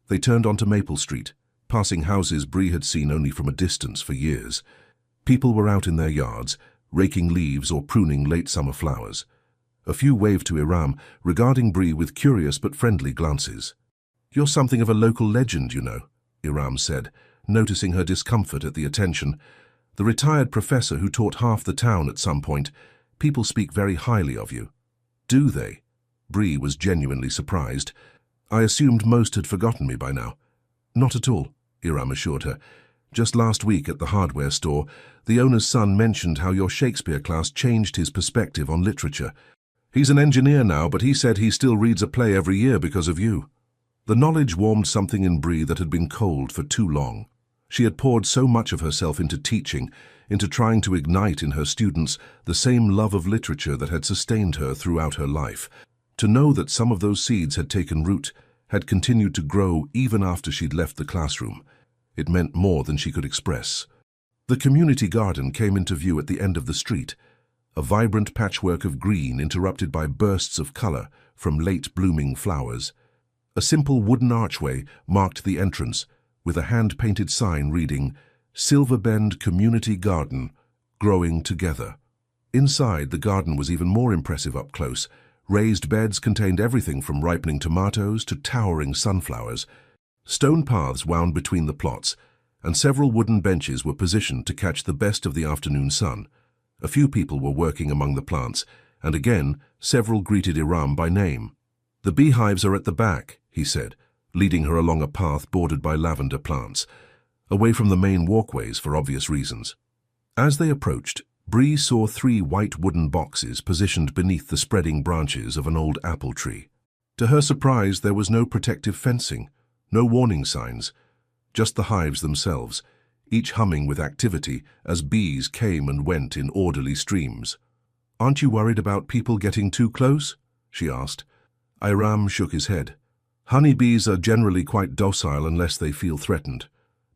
They turned onto Maple Street, passing houses Bree had seen only from a distance for years. People were out in their yards, raking leaves or pruning late summer flowers. A few waved to Iram, regarding Bree with curious but friendly glances. "You're something of a local legend, you know," Iram said, noticing her discomfort at the attention. "The retired professor who taught half the town at some point. People speak very highly of you." "Do they?" Bree was genuinely surprised. "I assumed most had forgotten me by now." "Not at all," Iram assured her. "Just last week at the hardware store, the owner's son mentioned how your Shakespeare class changed his perspective on literature. He's an engineer now, but he said he still reads a play every year because of you." The knowledge warmed something in Bree that had been cold for too long. She had poured so much of herself into teaching, into trying to ignite in her students the same love of literature that had sustained her throughout her life. To know that some of those seeds had taken root, had continued to grow even after she'd left the classroom, it meant more than she could express. The community garden came into view at the end of the street, a vibrant patchwork of green interrupted by bursts of color from late-blooming flowers. A simple wooden archway marked the entrance, with a hand-painted sign reading, "Silver Bend Community Garden, Growing Together." Inside, the garden was even more impressive up close. Raised beds contained everything from ripening tomatoes to towering sunflowers. Stone paths wound between the plots, and several wooden benches were positioned to catch the best of the afternoon sun. A few people were working among the plants, and again, several greeted Iram by name. "The beehives are at the back," he said, leading her along a path bordered by lavender plants, away from the main walkways for obvious reasons. As they approached, Bree saw 3 white wooden boxes positioned beneath the spreading branches of an old apple tree. To her surprise, there was no protective fencing, no warning signs, just the hives themselves, each humming with activity as bees came and went in orderly streams. "Aren't you worried about people getting too close?" she asked. Iram shook his head. "Honeybees are generally quite docile unless they feel threatened.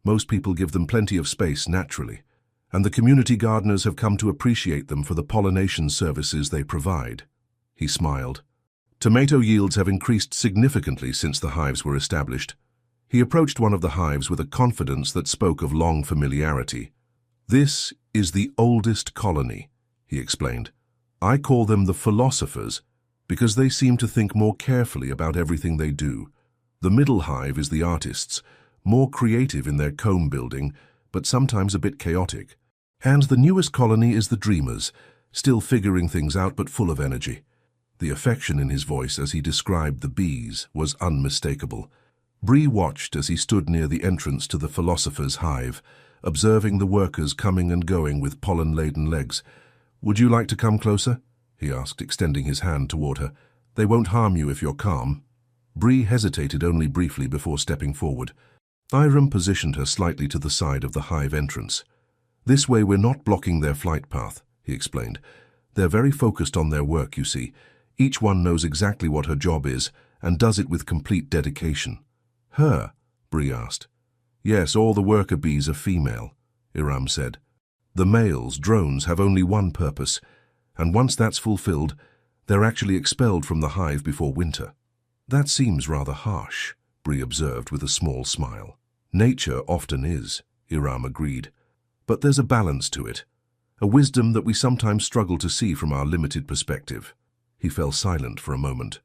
Most people give them plenty of space naturally, and the community gardeners have come to appreciate them for the pollination services they provide." He smiled. "Tomato yields have increased significantly since the hives were established." He approached one of the hives with a confidence that spoke of long familiarity. "This is the oldest colony," he explained. "I call them the philosophers because they seem to think more carefully about everything they do. The middle hive is the artists, more creative in their comb building, but sometimes a bit chaotic. And the newest colony is the dreamers, still figuring things out but full of energy." The affection in his voice as he described the bees was unmistakable. Bree watched as he stood near the entrance to the philosopher's hive, observing the workers coming and going with pollen-laden legs. "Would you like to come closer?" he asked, extending his hand toward her. "They won't harm you if you're calm." Bree hesitated only briefly before stepping forward. Iram positioned her slightly to the side of the hive entrance. "This way we're not blocking their flight path," he explained. "They're very focused on their work, you see. Each one knows exactly what her job is and does it with complete dedication." Her, Bree asked. Yes, all the worker bees are female, Iram said. The males, drones, have only one purpose, and once that's fulfilled, they're actually expelled from the hive before winter. That seems rather harsh, Bree observed with a small smile. Nature often is, Iram agreed. But there's a balance to it, a wisdom that we sometimes struggle to see from our limited perspective. He fell silent for a moment,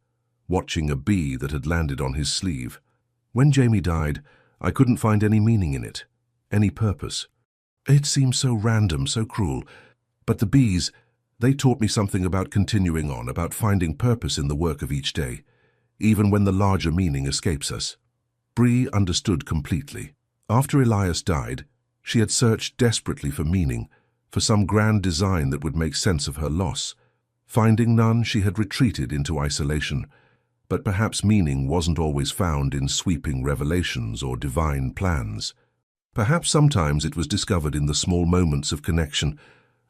watching a bee that had landed on his sleeve. When Jamie died, I couldn't find any meaning in it, any purpose. It seemed so random, so cruel. But the bees, they taught me something about continuing on, about finding purpose in the work of each day, even when the larger meaning escapes us. Bree understood completely. After Elias died, she had searched desperately for meaning, for some grand design that would make sense of her loss. Finding none, she had retreated into isolation. But perhaps meaning wasn't always found in sweeping revelations or divine plans. Perhaps sometimes it was discovered in the small moments of connection,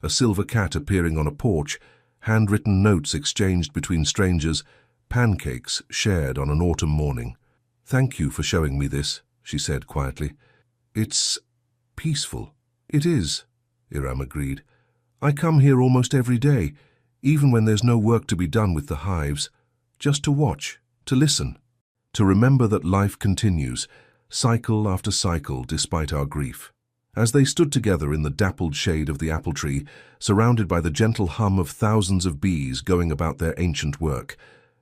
a silver cat appearing on a porch, handwritten notes exchanged between strangers, pancakes shared on an autumn morning. Thank you for showing me this, she said quietly. It's peaceful. It is, Iram agreed. I come here almost every day, even when there's no work to be done with the hives, just to watch, to listen, to remember that life continues, cycle after cycle despite our grief. As they stood together in the dappled shade of the apple tree, surrounded by the gentle hum of thousands of bees going about their ancient work,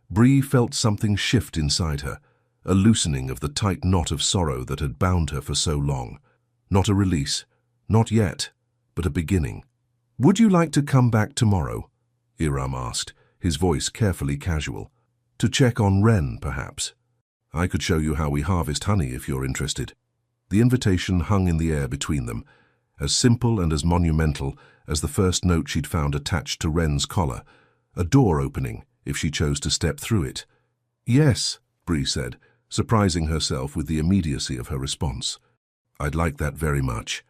Bree felt something shift inside her, a loosening of the tight knot of sorrow that had bound her for so long. Not a release, not yet, but a beginning. Would you like to come back tomorrow? Iram asked, his voice carefully casual. To check on Wren, perhaps. I could show you how we harvest honey if you're interested. The invitation hung in the air between them, as simple and as monumental as the first note she'd found attached to Wren's collar, a door opening if she chose to step through it. Yes, Bree said, surprising herself with the immediacy of her response. I'd like that very much.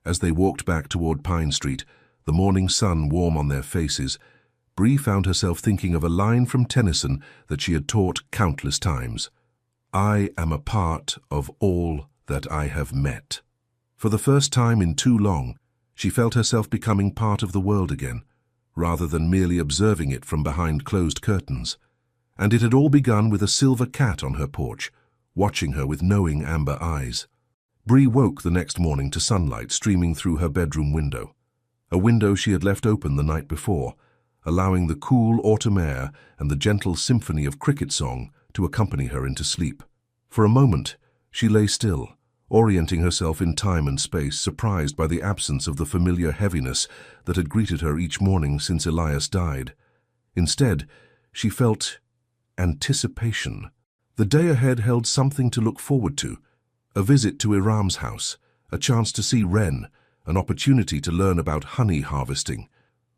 As they walked back toward Pine Street, the morning sun warm on their faces, Bree found herself thinking of a line from Tennyson that she had taught countless times. I am a part of all that I have met. For the first time in too long, she felt herself becoming part of the world again, rather than merely observing it from behind closed curtains. And it had all begun with a silver cat on her porch, watching her with knowing amber eyes. Bree woke the next morning to sunlight streaming through her bedroom window, a window she had left open the night before, allowing the cool autumn air and the gentle symphony of cricket song to accompany her into sleep. For a moment, she lay still, orienting herself in time and space, surprised by the absence of the familiar heaviness that had greeted her each morning since Elias died. Instead, she felt anticipation. The day ahead held something to look forward to, a visit to Iram's house, a chance to see Wren, an opportunity to learn about honey harvesting.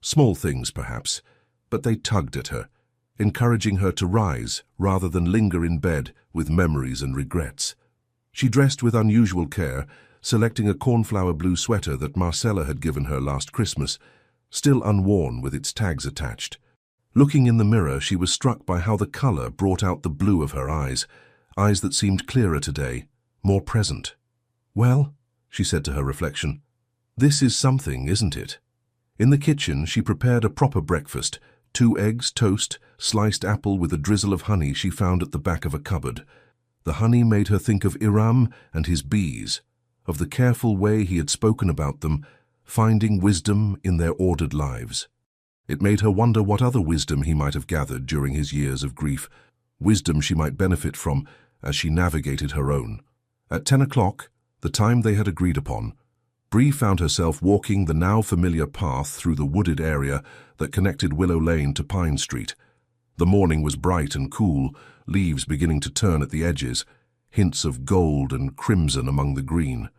Small things, perhaps, but they tugged at her, encouraging her to rise rather than linger in bed with memories and regrets. She dressed with unusual care, selecting a cornflower blue sweater that Marcella had given her last Christmas, still unworn with its tags attached. Looking in the mirror, she was struck by how the color brought out the blue of her eyes that seemed clearer today, more present. Well, she said to her reflection, this is something, isn't it? In the kitchen, she prepared a proper breakfast, 2 eggs, toast, sliced apple with a drizzle of honey she found at the back of a cupboard. The honey made her think of Iram and his bees, of the careful way he had spoken about them, finding wisdom in their ordered lives. It made her wonder what other wisdom he might have gathered during his years of grief, wisdom she might benefit from as she navigated her own. At 10 o'clock, the time they had agreed upon, Bree found herself walking the now familiar path through the wooded area that connected Willow Lane to Pine Street. The morning was bright and cool, leaves beginning to turn at the edges, hints of gold and crimson among the green.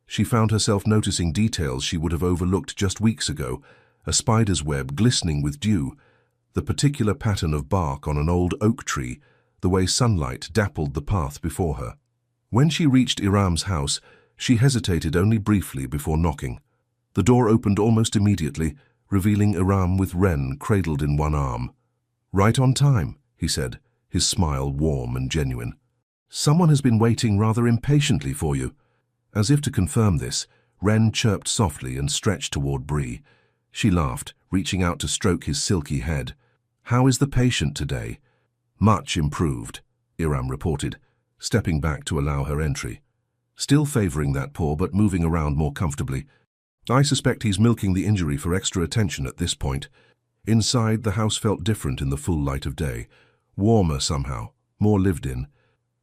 She found herself noticing details she would have overlooked just weeks ago, a spider's web glistening with dew, the particular pattern of bark on an old oak tree, the way sunlight dappled the path before her. When she reached Iram's house, she hesitated only briefly before knocking. The door opened almost immediately, revealing Iram with Wren cradled in one arm. Right on time, he said, his smile warm and genuine. Someone has been waiting rather impatiently for you. As if to confirm this, Wren chirped softly and stretched toward Bree. She laughed, reaching out to stroke his silky head. "How is the patient today?" "Much improved," Iram reported, stepping back to allow her entry. "Still favoring that paw, but moving around more comfortably. I suspect he's milking the injury for extra attention at this point." Inside, the house felt different in the full light of day. Warmer somehow, more lived in.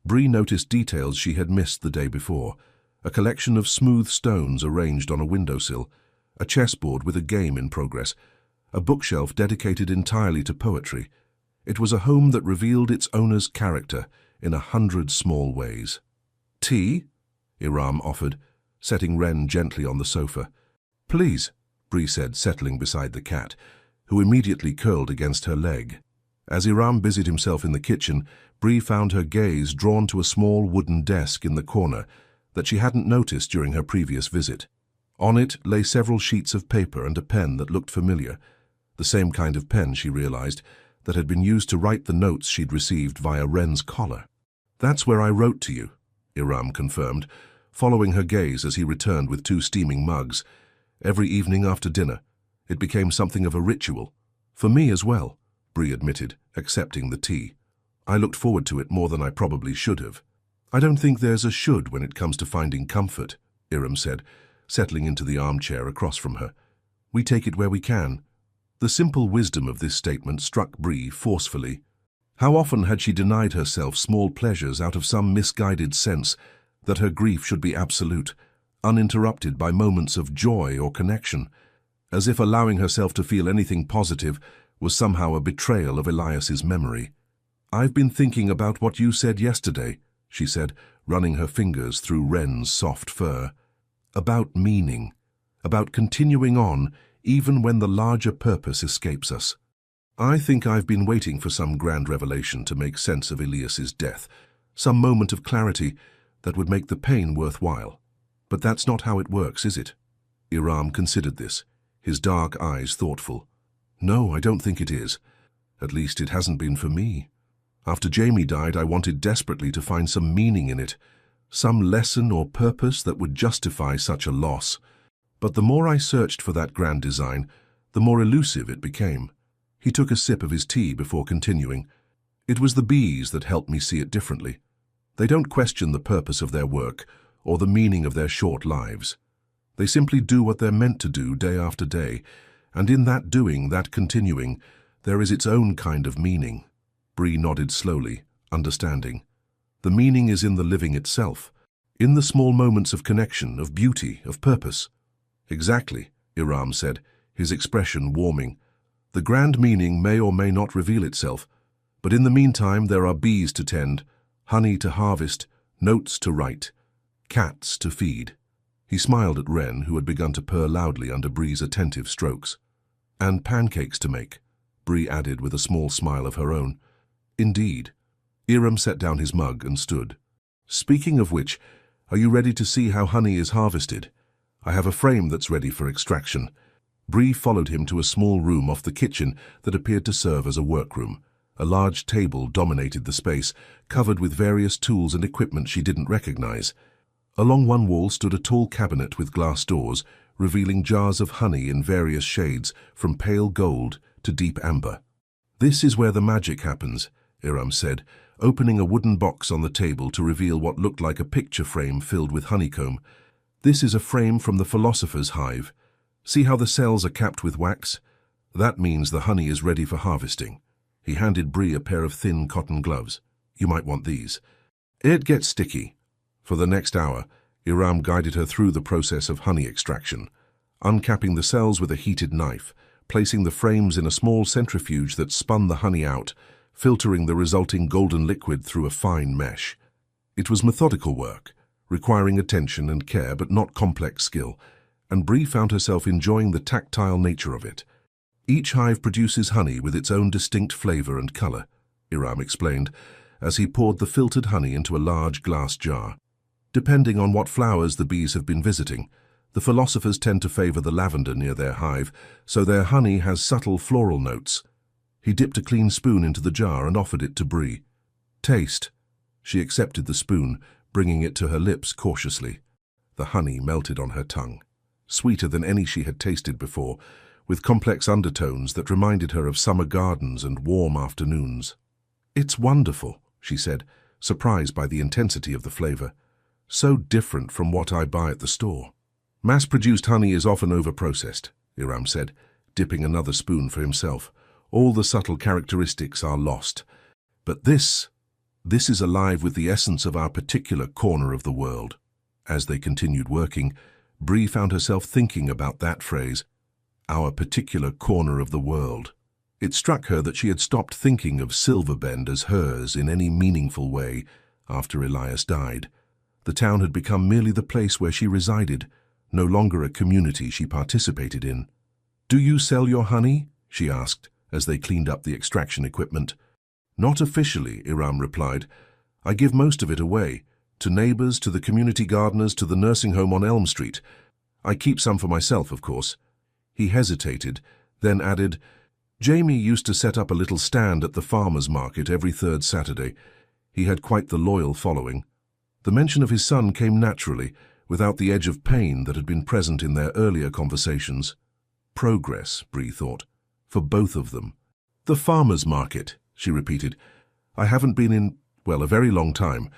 Bree noticed details she had missed the day before. A collection of smooth stones arranged on a windowsill, a chessboard with a game in progress, a bookshelf dedicated entirely to poetry. It was a home that revealed its owner's character in 100 small ways. "Tea?" Iram offered, setting Wren gently on the sofa. "Please," Bree said, settling beside the cat, who immediately curled against her leg. As Iram busied himself in the kitchen, Bree found her gaze drawn to a small wooden desk in the corner that she hadn't noticed during her previous visit. On it lay several sheets of paper and a pen that looked familiar, the same kind of pen, she realized, that had been used to write the notes she'd received via Wren's collar. "That's where I wrote to you," Iram confirmed, following her gaze as he returned with 2 steaming mugs. "Every evening after dinner, it became something of a ritual. For me as well," Bree admitted, accepting the tea. "I looked forward to it more than I probably should have." "I don't think there's a should when it comes to finding comfort," Iram said, settling into the armchair across from her. "We take it where we can." The simple wisdom of this statement struck Bree forcefully. How often had she denied herself small pleasures out of some misguided sense that her grief should be absolute, uninterrupted by moments of joy or connection, as if allowing herself to feel anything positive was somehow a betrayal of Elias's memory. "I've been thinking about what you said yesterday," she said, running her fingers through Wren's soft fur. "About meaning, about continuing on even when the larger purpose escapes us. I think I've been waiting for some grand revelation to make sense of Elias's death, some moment of clarity that would make the pain worthwhile. But that's not how it works, is it?" Iram considered this, his dark eyes thoughtful. "No, I don't think it is. At least it hasn't been for me. After Jamie died, I wanted desperately to find some meaning in it, some lesson or purpose that would justify such a loss. But the more I searched for that grand design, the more elusive it became." He took a sip of his tea before continuing. "It was the bees that helped me see it differently. They don't question the purpose of their work or the meaning of their short lives. They simply do what they're meant to do day after day, and in that doing, that continuing, there is its own kind of meaning." Bree nodded slowly, understanding. "The meaning is in the living itself, in the small moments of connection, of beauty, of purpose." "Exactly," Iram said, his expression warming. "The grand meaning may or may not reveal itself, but in the meantime there are bees to tend, honey to harvest, notes to write, cats to feed." He smiled at Wren, who had begun to purr loudly under Bree's attentive strokes. "And pancakes to make," Bree added with a small smile of her own. "Indeed." Iram set down his mug and stood. "Speaking of which, are you ready to see how honey is harvested? I have a frame that's ready for extraction." Bree followed him to a small room off the kitchen that appeared to serve as a workroom. A large table dominated the space, covered with various tools and equipment she didn't recognize. Along one wall stood a tall cabinet with glass doors, revealing jars of honey in various shades, from pale gold to deep amber. "This is where the magic happens," Iram said, opening a wooden box on the table to reveal what looked like a picture frame filled with honeycomb. "This is a frame from the philosopher's hive. See how the cells are capped with wax? That means the honey is ready for harvesting." He handed Bree a pair of thin cotton gloves. "You might want these. It gets sticky." For the next hour, Iram guided her through the process of honey extraction, uncapping the cells with a heated knife, placing the frames in a small centrifuge that spun the honey out, filtering the resulting golden liquid through a fine mesh. It was methodical work, requiring attention and care but not complex skill, and Bree found herself enjoying the tactile nature of it. "Each hive produces honey with its own distinct flavor and color," Iram explained, as he poured the filtered honey into a large glass jar. "Depending on what flowers the bees have been visiting, the philosophers tend to favor the lavender near their hive, so their honey has subtle floral notes." He dipped a clean spoon into the jar and offered it to Bree. "Taste." She accepted the spoon, bringing it to her lips cautiously. The honey melted on her tongue, sweeter than any she had tasted before, with complex undertones that reminded her of summer gardens and warm afternoons. "It's wonderful," she said, surprised by the intensity of the flavor. "So different from what I buy at the store." "Mass-produced honey is often overprocessed," Iram said, dipping another spoon for himself. "All the subtle characteristics are lost. But this is alive with the essence of our particular corner of the world." As they continued working, Bree found herself thinking about that phrase, our particular corner of the world. It struck her that she had stopped thinking of Silverbend as hers in any meaningful way after Elias died. The town had become merely the place where she resided, no longer a community she participated in. "Do you sell your honey?" she asked, as they cleaned up the extraction equipment. "Not officially," Iram replied. "I give most of it away, to neighbors, to the community gardeners, to the nursing home on Elm Street. I keep some for myself, of course." He hesitated, then added, "Jamie used to set up a little stand at the farmer's market every third Saturday. He had quite the loyal following." The mention of his son came naturally, without the edge of pain that had been present in their earlier conversations. Progress, Bree thought, for both of them. "The farmer's market," she repeated. "I haven't been in, well, a very long time.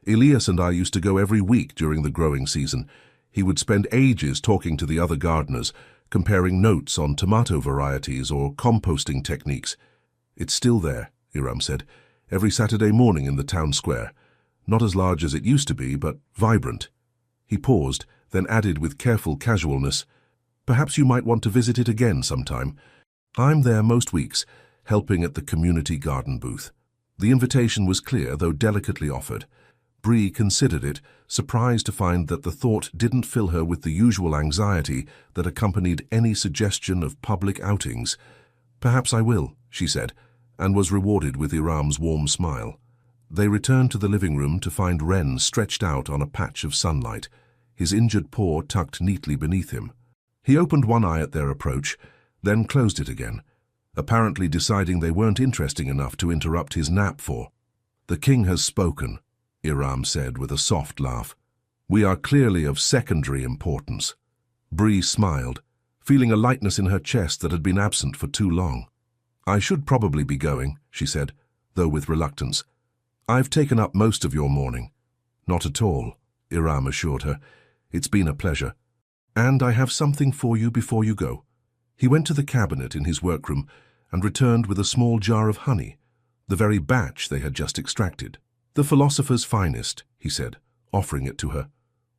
Elias and I used to go every week during the growing season. He would spend ages talking to the other gardeners, comparing notes on tomato varieties or composting techniques. It's still there," Iram said, "every Saturday morning in the town square. Not as large as it used to be, but vibrant." He paused, then added with careful casualness, "Perhaps you might want to visit it again sometime. I'm there most weeks, helping at the community garden booth." The invitation was clear, though delicately offered. Bree considered it, surprised to find that the thought didn't fill her with the usual anxiety that accompanied any suggestion of public outings. "Perhaps I will," she said, and was rewarded with Iram's warm smile. They returned to the living room to find Wren stretched out on a patch of sunlight, his injured paw tucked neatly beneath him. He opened one eye at their approach, then closed it again, apparently deciding they weren't interesting enough to interrupt his nap for. "The king has spoken," Iram said with a soft laugh. "We are clearly of secondary importance." Bree smiled, feeling a lightness in her chest that had been absent for too long. "I should probably be going," she said, though with reluctance. "I've taken up most of your morning." "Not at all," Iram assured her. "It's been a pleasure. And I have something for you before you go." He went to the cabinet in his workroom and returned with a small jar of honey, the very batch they had just extracted. "The philosopher's finest," he said, offering it to her.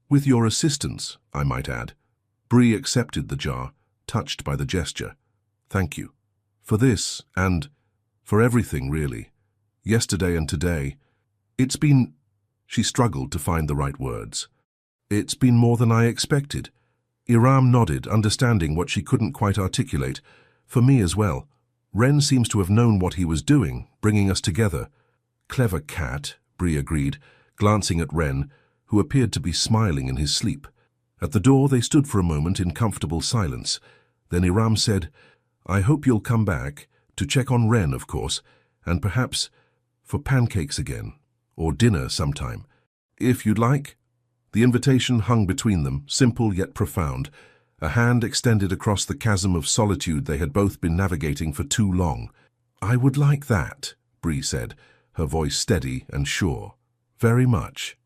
"With your assistance, I might add." Bree accepted the jar, touched by the gesture. "Thank you. For this, and for everything, really. Yesterday and today. It's been—" She struggled to find the right words. "It's been more than I expected." Iram nodded, understanding what she couldn't quite articulate. "For me as well. Wren seems to have known what he was doing, bringing us together." "Clever cat," Bree agreed, glancing at Wren, who appeared to be smiling in his sleep. At the door they stood for a moment in comfortable silence. Then Iram said, "I hope you'll come back, to check on Wren, of course, and perhaps for pancakes again, or dinner sometime, if you'd like." The invitation hung between them, simple yet profound, a hand extended across the chasm of solitude they had both been navigating for too long. "I would like that," Bree said, her voice steady and sure. "Very much."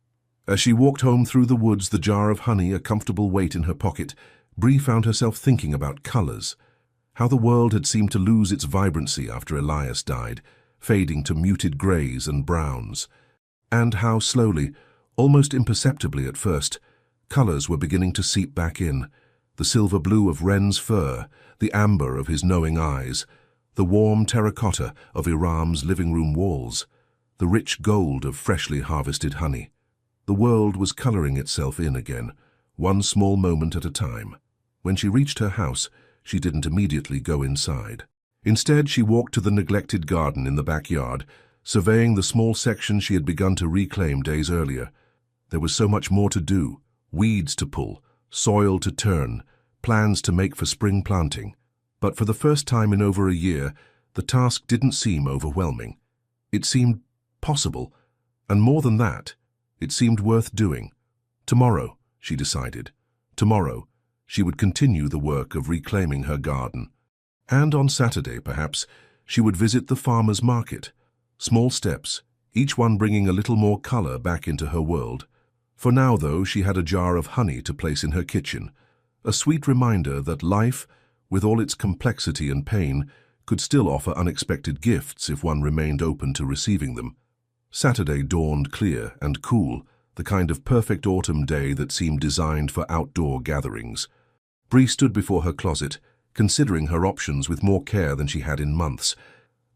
As she walked home through the woods, the jar of honey a comfortable weight in her pocket, Bree found herself thinking about colors. How the world had seemed to lose its vibrancy after Elias died, fading to muted grays and browns. And how slowly, almost imperceptibly at first, colors were beginning to seep back in. The silver blue of Wren's fur, the amber of his knowing eyes, the warm terracotta of Iram's living room walls, the rich gold of freshly harvested honey. The world was coloring itself in again, one small moment at a time. When she reached her house, she didn't immediately go inside. Instead, she walked to the neglected garden in the backyard, surveying the small section she had begun to reclaim days earlier. There was so much more to do, weeds to pull, soil to turn, plans to make for spring planting. But for the first time in over a year, the task didn't seem overwhelming. It seemed possible, And more than that, it seemed worth doing. Tomorrow, she decided. Tomorrow, she would continue the work of reclaiming her garden. And on Saturday, perhaps, she would visit the farmer's market. Small steps, each one bringing a little more color back into her world. For now, though, she had a jar of honey to place in her kitchen, a sweet reminder that life, with all its complexity and pain, could still offer unexpected gifts if one remained open to receiving them. Saturday dawned clear and cool, the kind of perfect autumn day that seemed designed for outdoor gatherings. Bree stood before her closet, considering her options with more care than she had in months.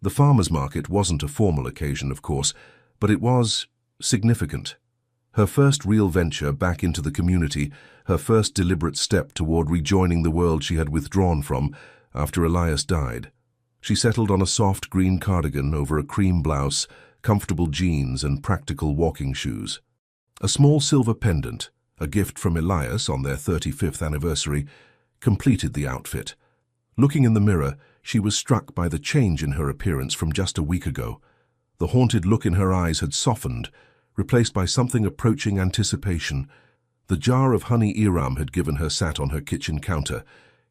The farmer's market wasn't a formal occasion, of course, but it was significant. Her first real venture back into the community, her first deliberate step toward rejoining the world she had withdrawn from after Elias died. She settled on a soft green cardigan over a cream blouse, comfortable jeans and practical walking shoes. A small silver pendant, a gift from Elias on their 35th anniversary, completed the outfit. Looking in the mirror, she was struck by the change in her appearance from just a week ago. The haunted look in her eyes had softened, replaced by something approaching anticipation. The jar of honey Iram had given her sat on her kitchen counter,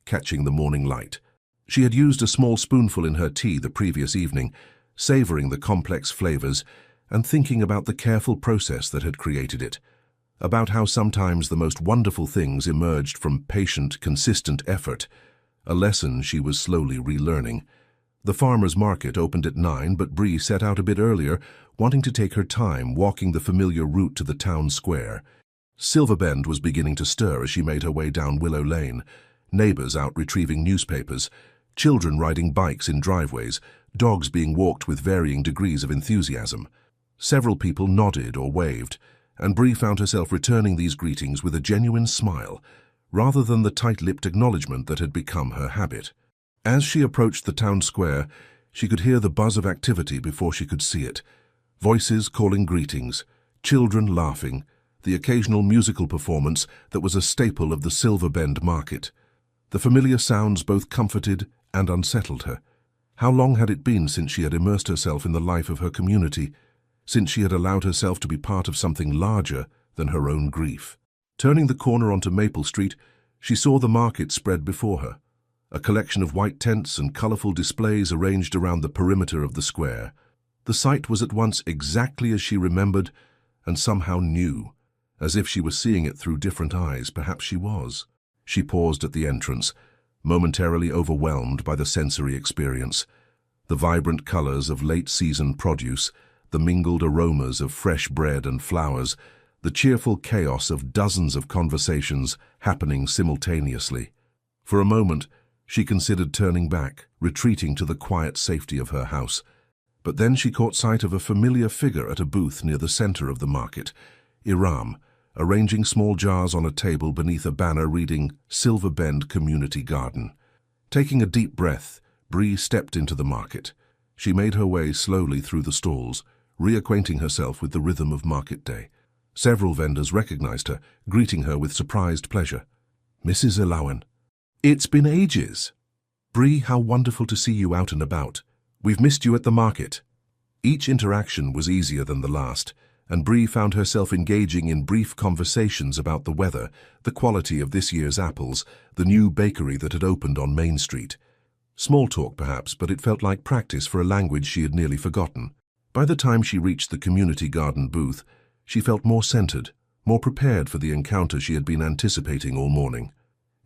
catching the morning light. She had used a small spoonful in her tea the previous evening, savoring the complex flavors and thinking about the careful process that had created it, about how sometimes the most wonderful things emerged from patient, consistent effort, a lesson she was slowly relearning. The farmer's market opened at 9, but Bree set out a bit earlier, wanting to take her time walking the familiar route to the town square. Silverbend was beginning to stir as she made her way down Willow Lane, neighbors out retrieving newspapers, children riding bikes in driveways, dogs being walked with varying degrees of enthusiasm. Several people nodded or waved, and Bree found herself returning these greetings with a genuine smile, rather than the tight-lipped acknowledgement that had become her habit. As she approached the town square, she could hear the buzz of activity before she could see it. Voices calling greetings, children laughing, the occasional musical performance that was a staple of the Silverbend market. The familiar sounds both comforted and unsettled her. How long had it been since she had immersed herself in the life of her community, since she had allowed herself to be part of something larger than her own grief? Turning the corner onto Maple Street, she saw the market spread before her, a collection of white tents and colorful displays arranged around the perimeter of the square. The sight was at once exactly as she remembered and somehow new, as if she was seeing it through different eyes. Perhaps she was. She paused at the entrance, momentarily overwhelmed by the sensory experience. The vibrant colors of late-season produce, the mingled aromas of fresh bread and flowers, the cheerful chaos of dozens of conversations happening simultaneously. For a moment, she considered turning back, retreating to the quiet safety of her house. But then she caught sight of a familiar figure at a booth near the center of the market, Iram, arranging small jars on a table beneath a banner reading Silverbend Community Garden. Taking a deep breath, Bree stepped into the market. She made her way slowly through the stalls, reacquainting herself with the rhythm of market day. Several vendors recognized her, greeting her with surprised pleasure. "Mrs. Ilawan, it's been ages. Bree, how wonderful to see you out and about. We've missed you at the market." Each interaction was easier than the last, and Bree found herself engaging in brief conversations about the weather, the quality of this year's apples, the new bakery that had opened on Main Street. Small talk perhaps, but it felt like practice for a language she had nearly forgotten. By the time she reached the community garden booth, she felt more centered, more prepared for the encounter she had been anticipating all morning.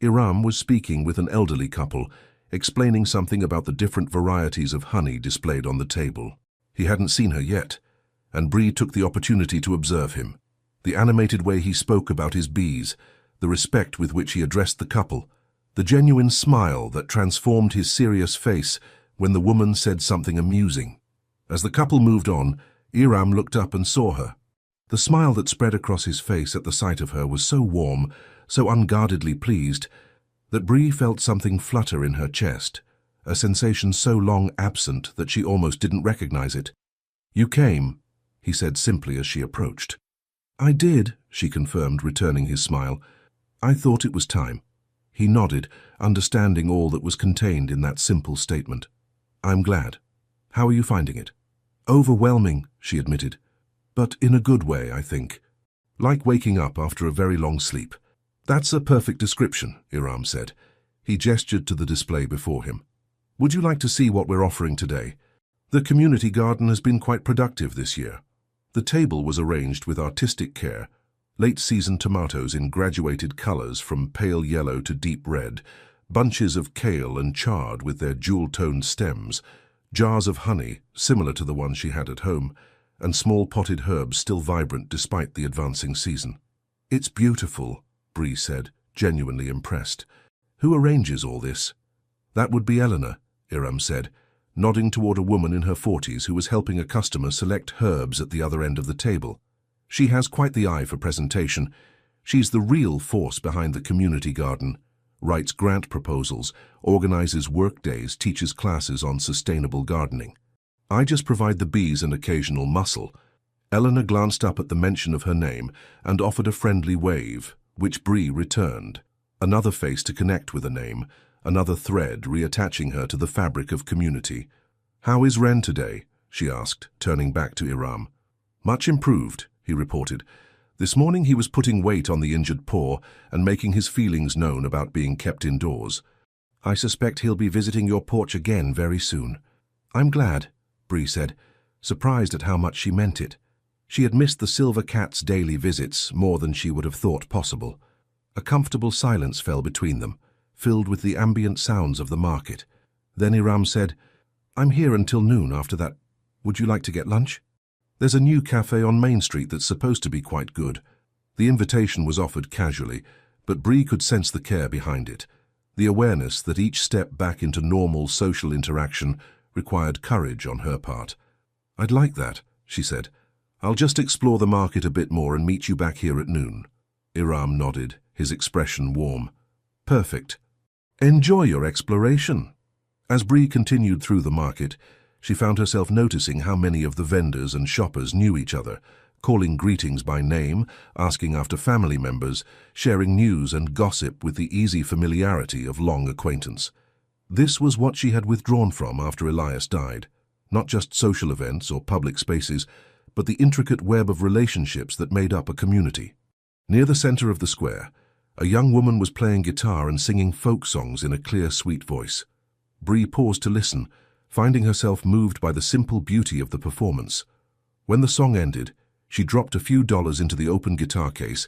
Iram was speaking with an elderly couple, explaining something about the different varieties of honey displayed on the table. He hadn't seen her yet, and Bree took the opportunity to observe him. The animated way he spoke about his bees, the respect with which he addressed the couple, the genuine smile that transformed his serious face when the woman said something amusing. As the couple moved on, Iram looked up and saw her. The smile that spread across his face at the sight of her was so warm, so unguardedly pleased, that Bree felt something flutter in her chest, a sensation so long absent that she almost didn't recognize it. "You came," he said simply as she approached. "I did," she confirmed, returning his smile. "I thought it was time." He nodded, understanding all that was contained in that simple statement. "I'm glad. How are you finding it?" "Overwhelming," she admitted. but in a good way, I think. Like waking up after a very long sleep. That's a perfect description, Iram said. He gestured to the display before him. Would you like to see what we're offering today? The community garden has been quite productive this year. The table was arranged with artistic care, late-season tomatoes in graduated colors from pale yellow to deep red, bunches of kale and chard with their jewel-toned stems, jars of honey, similar to the one she had at home, and small potted herbs still vibrant despite the advancing season. It's beautiful, Bree said, genuinely impressed. Who arranges all this? That would be Eleanor, Iram said, nodding toward a woman in her 40s who was helping a customer select herbs at the other end of the table. She has quite the eye for presentation. She's the real force behind the community garden, writes grant proposals, organizes work days, teaches classes on sustainable gardening. I just provide the bees and occasional muscle. Eleanor glanced up at the mention of her name and offered a friendly wave, which Bree returned. Another face to connect with a name, another thread reattaching her to the fabric of community. How is Ren today? She asked, turning back to Iram. Much improved, he reported. This morning he was putting weight on the injured paw and making his feelings known about being kept indoors. I suspect he'll be visiting your porch again very soon. I'm glad, Bree said, surprised at how much she meant it. She had missed the silver cat's daily visits more than she would have thought possible. A comfortable silence fell between them, filled with the ambient sounds of the market. Then Iram said, I'm here until noon after that. Would you like to get lunch? There's a new cafe on Main Street that's supposed to be quite good. The invitation was offered casually, but Bree could sense the care behind it, the awareness that each step back into normal social interaction required courage on her part. I'd like that, she said. I'll just explore the market a bit more and meet you back here at noon. Iram nodded, his expression warm. Perfect. Enjoy your exploration. As Bree continued through the market, she found herself noticing how many of the vendors and shoppers knew each other, calling greetings by name, asking after family members, sharing news and gossip with the easy familiarity of long acquaintance. This was what she had withdrawn from after Elias died, not just social events or public spaces, but the intricate web of relationships that made up a community. Near the center of the square, a young woman was playing guitar and singing folk songs in a clear, sweet voice. Bree paused to listen, finding herself moved by the simple beauty of the performance. When the song ended, she dropped a few dollars into the open guitar case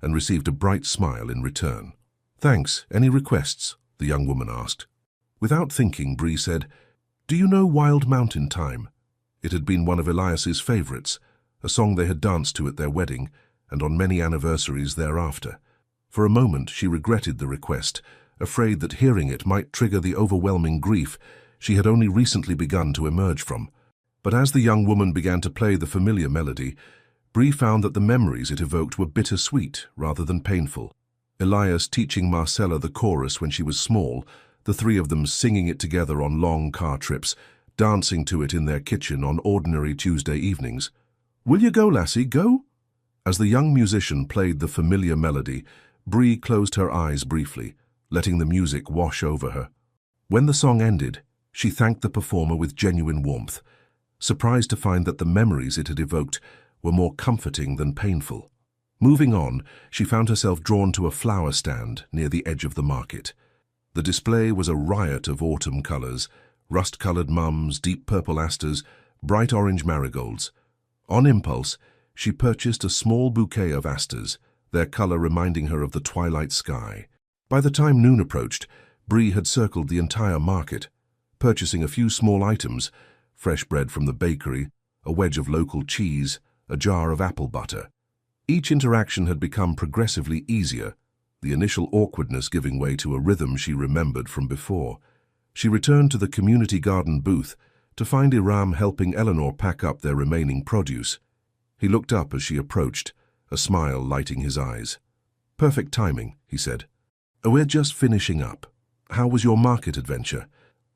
and received a bright smile in return. Thanks. Any requests? The young woman asked. Without thinking, Bree said, Do you know Wild Mountain Time? It had been one of Elias's favorites, a song they had danced to at their wedding and on many anniversaries thereafter. For a moment she regretted the request, afraid that hearing it might trigger the overwhelming grief she had only recently begun to emerge from. But as the young woman began to play the familiar melody, Bree found that the memories it evoked were bittersweet rather than painful. Elias teaching Marcella the chorus when she was small, the three of them singing it together on long car trips, dancing to it in their kitchen on ordinary Tuesday evenings. Will you go, lassie, go? As the young musician played the familiar melody, Bree closed her eyes briefly, letting the music wash over her. When the song ended, she thanked the performer with genuine warmth, surprised to find that the memories it had evoked were more comforting than painful. Moving on, she found herself drawn to a flower stand near the edge of the market. The display was a riot of autumn colors, rust-colored mums, deep purple asters, bright orange marigolds. On impulse, she purchased a small bouquet of asters, their color reminding her of the twilight sky. By the time noon approached, Bree had circled the entire market, purchasing a few small items, fresh bread from the bakery, a wedge of local cheese, a jar of apple butter. Each interaction had become progressively easier, the initial awkwardness giving way to a rhythm she remembered from before. She returned to the community garden booth to find Iram helping Eleanor pack up their remaining produce. He looked up as she approached, a smile lighting his eyes. Perfect timing, he said. We're just finishing up. How was your market adventure?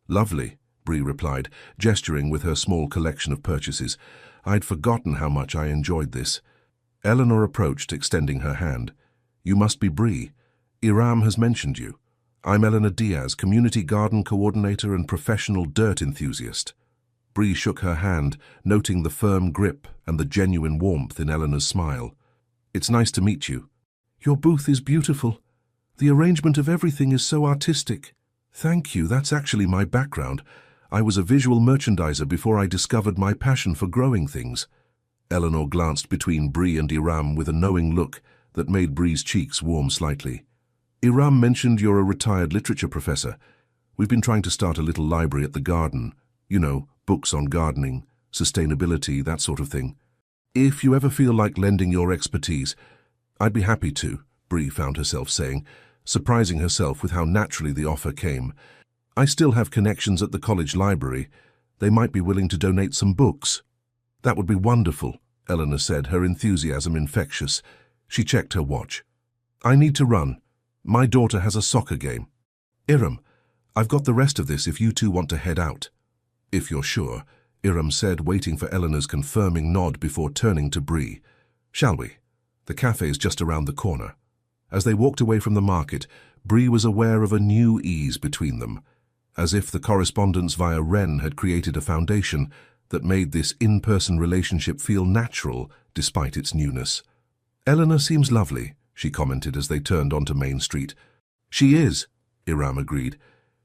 Lovely, Bree replied, gesturing with her small collection of purchases. I'd forgotten how much I enjoyed this. Eleanor approached, extending her hand. You must be Bree. Iram has mentioned you. I'm Eleanor Diaz, Community Garden Coordinator and professional dirt enthusiast. Bree shook her hand, noting the firm grip and the genuine warmth in Eleanor's smile. "It's nice to meet you." "Your booth is beautiful. The arrangement of everything is so artistic." "Thank you, that's actually my background. I was a visual merchandiser before I discovered my passion for growing things." Eleanor glanced between Bree and Iram with a knowing look that made Bree's cheeks warm slightly. "Iram mentioned you're a retired literature professor. We've been trying to start a little library at the garden. You know, books on gardening, sustainability, that sort of thing. If you ever feel like lending your expertise, I'd be happy to," Bree found herself saying, surprising herself with how naturally the offer came. "I still have connections at the college library. They might be willing to donate some books." "That would be wonderful," Eleanor said, her enthusiasm infectious. She checked her watch. "I need to run. My daughter has a soccer game." "Iram, I've got the rest of this if you two want to head out." "If you're sure," Iram said, waiting for Eleanor's confirming nod before turning to Bree. "Shall we? The cafe's just around the corner." As they walked away from the market, Bree was aware of a new ease between them, as if the correspondence via Wren had created a foundation that made this in-person relationship feel natural despite its newness. "Eleanor seems lovely," she commented as they turned onto Main Street. "She is," Iram agreed.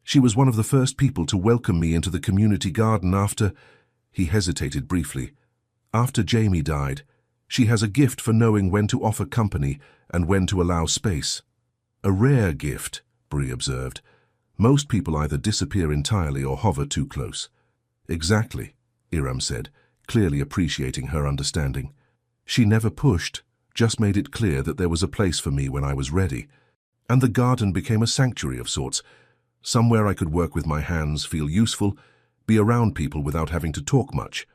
"She was one of the first people to welcome me into the community garden after—" He hesitated briefly. "After Jamie died. She has a gift for knowing when to offer company and when to allow space." "A rare gift," Bree observed. "Most people either disappear entirely or hover too close." "Exactly," Iram said, clearly appreciating her understanding. "She never pushed, just made it clear that there was a place for me when I was ready. And the garden became a sanctuary of sorts, somewhere I could work with my hands, feel useful, be around people without having to talk much."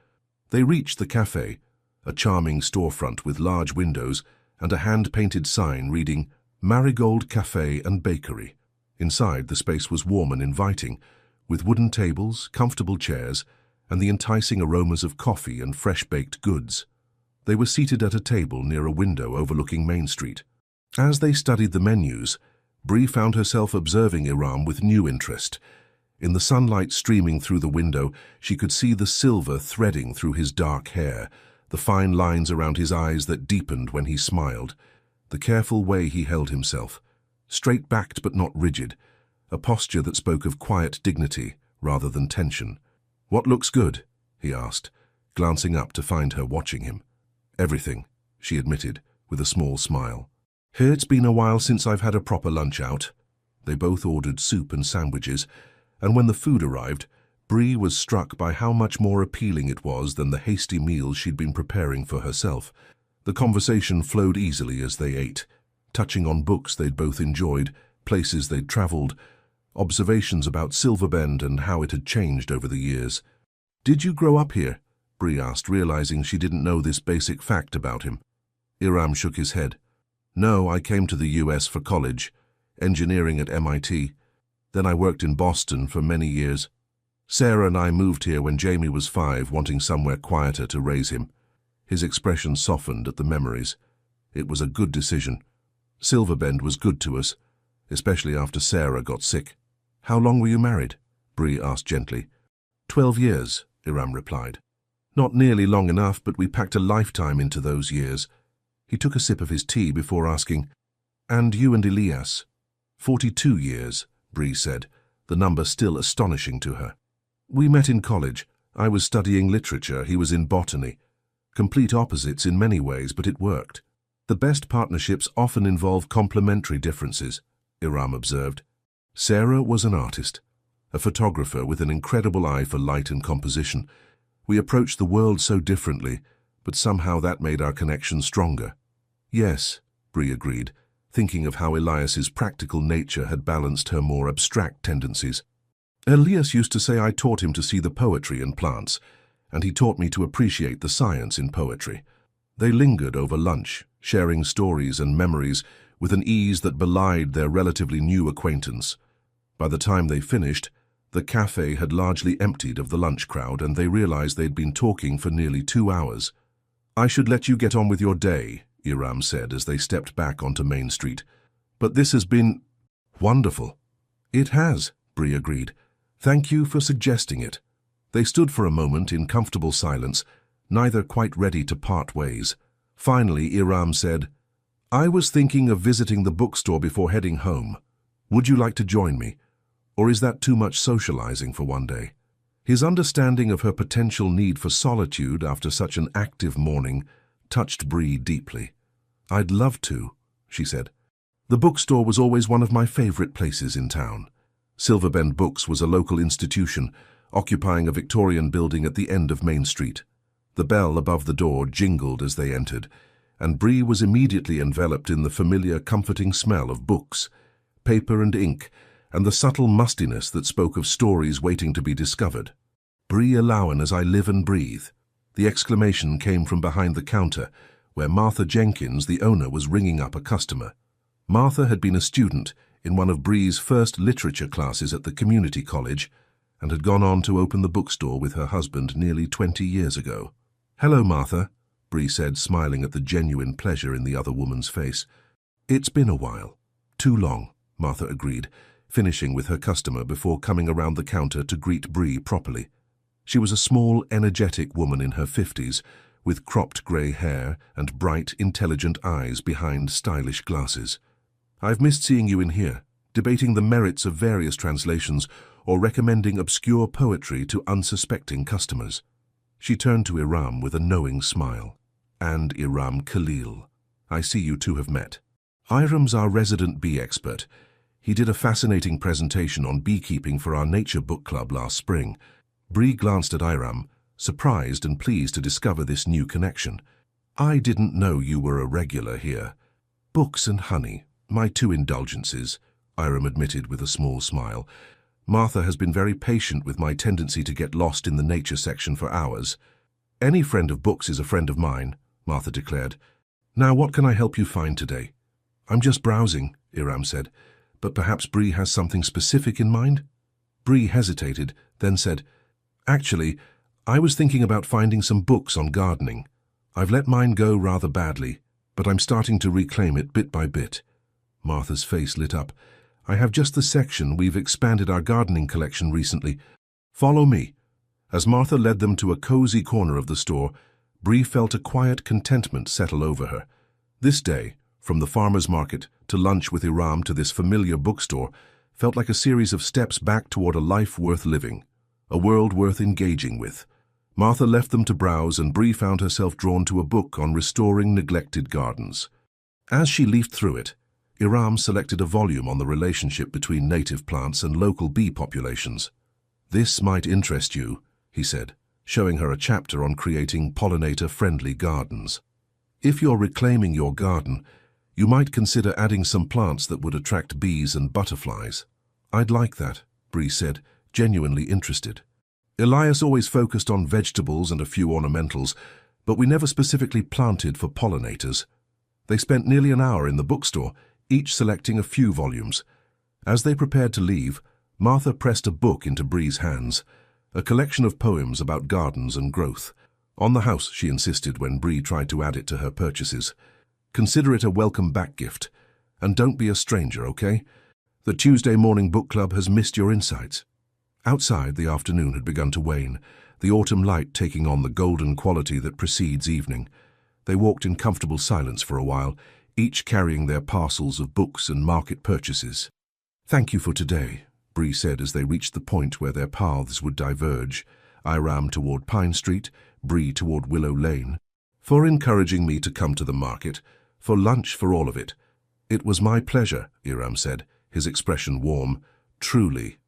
They reached the cafe, a charming storefront with large windows and a hand-painted sign reading Marigold Cafe and Bakery. Inside, the space was warm and inviting, with wooden tables, comfortable chairs, and the enticing aromas of coffee and fresh-baked goods. They were seated at a table near a window overlooking Main Street. As they studied the menus, Bree found herself observing Iram with new interest. In the sunlight streaming through the window, she could see the silver threading through his dark hair, the fine lines around his eyes that deepened when he smiled, the careful way he held himself, straight-backed but not rigid, a posture that spoke of quiet dignity rather than tension. "What looks good?" he asked, glancing up to find her watching him. "Everything," she admitted, with a small smile. "It's been a while since I've had a proper lunch out." They both ordered soup and sandwiches, and when the food arrived, Bree was struck by how much more appealing it was than the hasty meals she'd been preparing for herself. The conversation flowed easily as they ate, touching on books they'd both enjoyed, places they'd traveled, observations about Silverbend and how it had changed over the years. "Did you grow up here?" Bree asked, realizing she didn't know this basic fact about him. Iram shook his head. "No, I came to the US for college, engineering at MIT. Then I worked in Boston for many years. Sarah and I moved here when Jamie was 5, wanting somewhere quieter to raise him." His expression softened at the memories. "It was a good decision. Silverbend was good to us, especially after Sarah got sick." "How long were you married?" Bree asked gently. 12 years, Iram replied. "Not nearly long enough, but we packed a lifetime into those years." He took a sip of his tea before asking, "And you and Elias?" 42 years, Bree said, the number still astonishing to her. "We met in college. I was studying literature, he was in botany. Complete opposites in many ways, but it worked. The best partnerships often involve complementary differences," Iram observed. Sarah was an artist, a photographer with an incredible eye for light and composition. We approached the world so differently, but somehow that made our connection stronger. "Yes," Bree agreed, thinking of how Elias's practical nature had balanced her more abstract tendencies. "Elias used to say I taught him to see the poetry in plants, and he taught me to appreciate the science in poetry." They lingered over lunch, sharing stories and memories with an ease that belied their relatively new acquaintance. By the time they finished, the cafe had largely emptied of the lunch crowd, and they realized they'd been talking for nearly 2 hours. "I should let you get on with your day," Iram said as they stepped back onto Main Street. "But this has been wonderful." "It has," Bree agreed. "Thank you for suggesting it." They stood for a moment in comfortable silence, neither quite ready to part ways. Finally, Iram said, "I was thinking of visiting the bookstore before heading home. Would you like to join me? Or is that too much socializing for one day?" His understanding of her potential need for solitude after such an active morning touched Bree deeply. "I'd love to," she said. "The bookstore was always one of my favorite places in town." Silverbend Books was a local institution, occupying a Victorian building at the end of Main Street. The bell above the door jingled as they entered, and Bree was immediately enveloped in the familiar, comforting smell of books, paper and ink, and the subtle mustiness that spoke of stories waiting to be discovered. "Bree Allawan as I live and breathe." The exclamation came from behind the counter, where Martha Jenkins, the owner, was ringing up a customer. Martha had been a student in one of Bree's first literature classes at the community college and had gone on to open the bookstore with her husband nearly 20 years ago. "Hello, Martha," Bree said, smiling at the genuine pleasure in the other woman's face. "It's been a while." "Too long," Martha agreed, finishing with her customer before coming around the counter to greet Bree properly. She was a small, energetic woman in her 50s, with cropped grey hair and bright, intelligent eyes behind stylish glasses. "I've missed seeing you in here, debating the merits of various translations or recommending obscure poetry to unsuspecting customers." She turned to Iram with a knowing smile. "And Iram Khalil. I see you two have met. Iram's our resident bee expert. He did a fascinating presentation on beekeeping for our nature book club last spring." Bree glanced at Iram, surprised and pleased to discover this new connection. "I didn't know you were a regular here." "Books and honey, my two indulgences," Iram admitted with a small smile. "Martha has been very patient with my tendency to get lost in the nature section for hours." "Any friend of books is a friend of mine," Martha declared. "Now what can I help you find today?" "I'm just browsing," Iram said, "but perhaps Bree has something specific in mind?" Bree hesitated, then said, "Actually, I was thinking about finding some books on gardening. I've let mine go rather badly, but I'm starting to reclaim it bit by bit." Martha's face lit up. "I have just the section. We've expanded our gardening collection recently. Follow me." As Martha led them to a cozy corner of the store, Bree felt a quiet contentment settle over her. This day, from the farmer's market to lunch with Iram to this familiar bookstore, felt like a series of steps back toward a life worth living, a world worth engaging with. Martha left them to browse, and Bree found herself drawn to a book on restoring neglected gardens. As she leafed through it, Iram selected a volume on the relationship between native plants and local bee populations. "This might interest you," he said, showing her a chapter on creating pollinator-friendly gardens. "If you're reclaiming your garden, you might consider adding some plants that would attract bees and butterflies." "I'd like that," Bree said, genuinely interested. "Elias always focused on vegetables and a few ornamentals, but we never specifically planted for pollinators." They spent nearly an hour in the bookstore, each selecting a few volumes. As they prepared to leave, Martha pressed a book into Bree's hands, a collection of poems about gardens and growth. "On the house," she insisted when Bree tried to add it to her purchases. "Consider it a welcome-back gift. And don't be a stranger, okay? The Tuesday morning book club has missed your insights." Outside, the afternoon had begun to wane, the autumn light taking on the golden quality that precedes evening. They walked in comfortable silence for a while, each carrying their parcels of books and market purchases. "Thank you for today," Bree said as they reached the point where their paths would diverge, Iram toward Pine Street, Bree toward Willow Lane. "For encouraging me to come to the market, for lunch, for all of it." "It was my pleasure," Iram said, his expression warm. "Truly."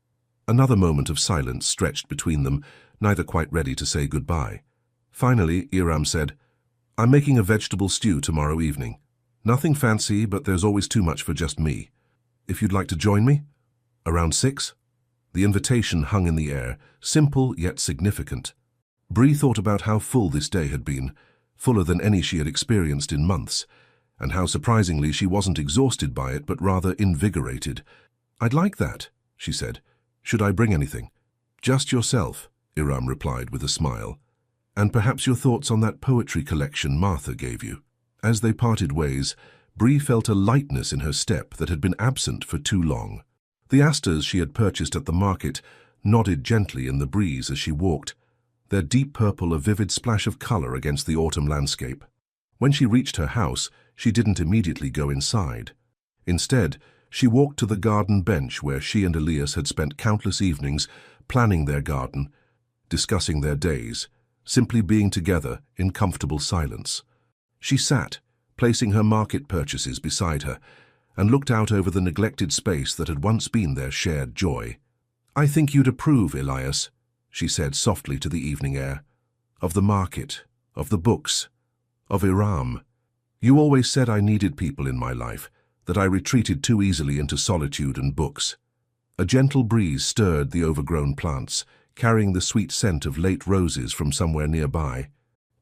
Another moment of silence stretched between them, neither quite ready to say goodbye. Finally, Iram said, "I'm making a vegetable stew tomorrow evening. Nothing fancy, but there's always too much for just me. If you'd like to join me? Around 6? The invitation hung in the air, simple yet significant. Bree thought about how full this day had been, fuller than any she had experienced in months, and how surprisingly she wasn't exhausted by it, but rather invigorated. "I'd like that," she said. "Should I bring anything?" "Just yourself," Iram replied with a smile. "And perhaps your thoughts on that poetry collection Martha gave you." As they parted ways, Bree felt a lightness in her step that had been absent for too long. The asters she had purchased at the market nodded gently in the breeze as she walked, their deep purple a vivid splash of color against the autumn landscape. When she reached her house, she didn't immediately go inside. Instead, she walked to the garden bench where she and Elias had spent countless evenings planning their garden, discussing their days, simply being together in comfortable silence. She sat, placing her market purchases beside her, and looked out over the neglected space that had once been their shared joy. "I think you'd approve, Elias," she said softly to the evening air, "of the market, of the books, of Iram. You always said I needed people in my life, that I retreated too easily into solitude and books." A gentle breeze stirred the overgrown plants, carrying the sweet scent of late roses from somewhere nearby.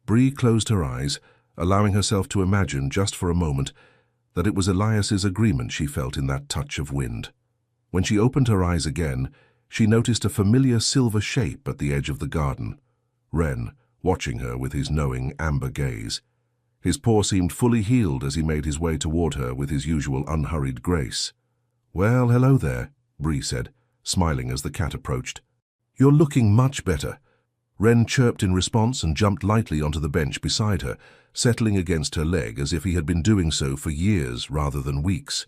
Bree closed her eyes, allowing herself to imagine just for a moment that it was Elias's agreement she felt in that touch of wind. When she opened her eyes again, she noticed a familiar silver shape at the edge of the garden. Wren, watching her with his knowing amber gaze. His paw seemed fully healed as he made his way toward her with his usual unhurried grace. "Well, hello there," Bree said, smiling as the cat approached. "You're looking much better." Wren chirped in response and jumped lightly onto the bench beside her, settling against her leg as if he had been doing so for years rather than weeks.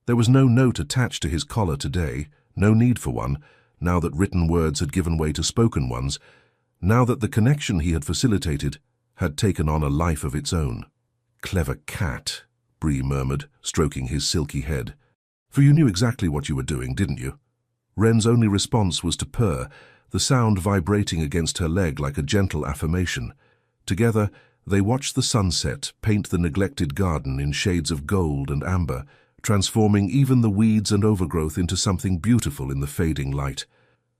There was no note attached to his collar today, no need for one, now that written words had given way to spoken ones, now that the connection he had facilitated had taken on a life of its own. "Clever cat," Bree murmured, stroking his silky head. "For you knew exactly what you were doing, didn't you?" Wren's only response was to purr, the sound vibrating against her leg like a gentle affirmation. Together, they watched the sunset paint the neglected garden in shades of gold and amber, transforming even the weeds and overgrowth into something beautiful in the fading light.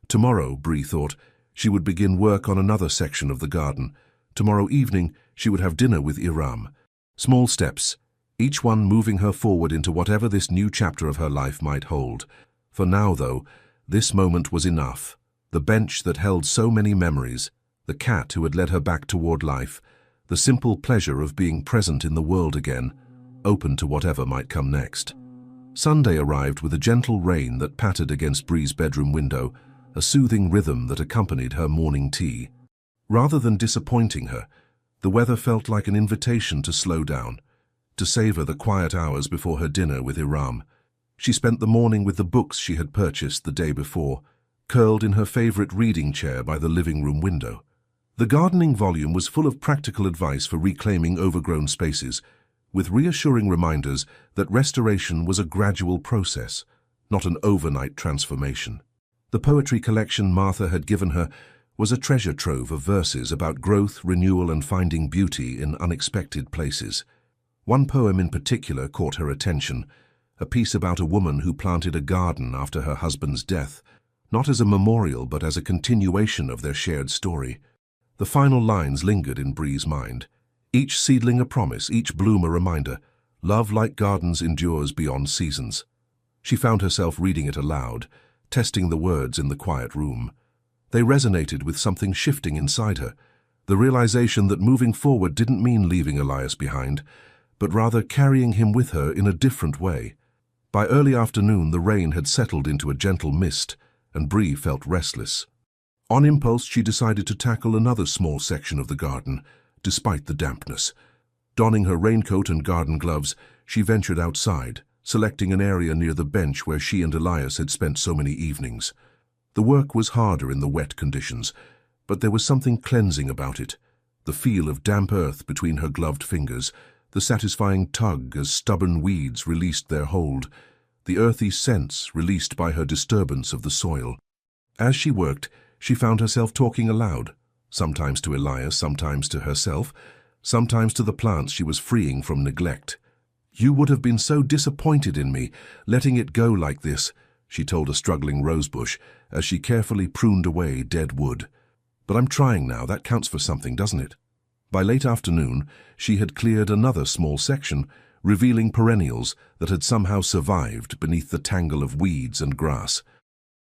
Tomorrow, Bree thought, she would begin work on another section of the garden. Tomorrow evening, she would have dinner with Iram. Small steps, each one moving her forward into whatever this new chapter of her life might hold. For now, though, this moment was enough. The bench that held so many memories, the cat who had led her back toward life, the simple pleasure of being present in the world again, open to whatever might come next. Sunday arrived with a gentle rain that pattered against Bree's bedroom window, a soothing rhythm that accompanied her morning tea. Rather than disappointing her, the weather felt like an invitation to slow down, to savor the quiet hours before her dinner with Iram. She spent the morning with the books she had purchased the day before, curled in her favorite reading chair by the living room window. The gardening volume was full of practical advice for reclaiming overgrown spaces, with reassuring reminders that restoration was a gradual process, not an overnight transformation. The poetry collection Martha had given her was a treasure trove of verses about growth, renewal, and finding beauty in unexpected places. One poem in particular caught her attention, a piece about a woman who planted a garden after her husband's death, not as a memorial but as a continuation of their shared story. The final lines lingered in Bree's mind. Each seedling a promise, each bloom a reminder. Love like gardens endures beyond seasons. She found herself reading it aloud, testing the words in the quiet room. They resonated with something shifting inside her, the realization that moving forward didn't mean leaving Elias behind, but rather carrying him with her in a different way. By early afternoon, the rain had settled into a gentle mist, and Bree felt restless. On impulse, she decided to tackle another small section of the garden, despite the dampness. Donning her raincoat and garden gloves, she ventured outside, selecting an area near the bench where she and Elias had spent so many evenings. The work was harder in the wet conditions, but there was something cleansing about it. The feel of damp earth between her gloved fingers, the satisfying tug as stubborn weeds released their hold, the earthy scents released by her disturbance of the soil. As she worked, she found herself talking aloud, sometimes to Elias, sometimes to herself, sometimes to the plants she was freeing from neglect. "You would have been so disappointed in me, letting it go like this," she told a struggling rosebush as she carefully pruned away dead wood. "But I'm trying now, that counts for something, doesn't it?" By late afternoon, she had cleared another small section, revealing perennials that had somehow survived beneath the tangle of weeds and grass.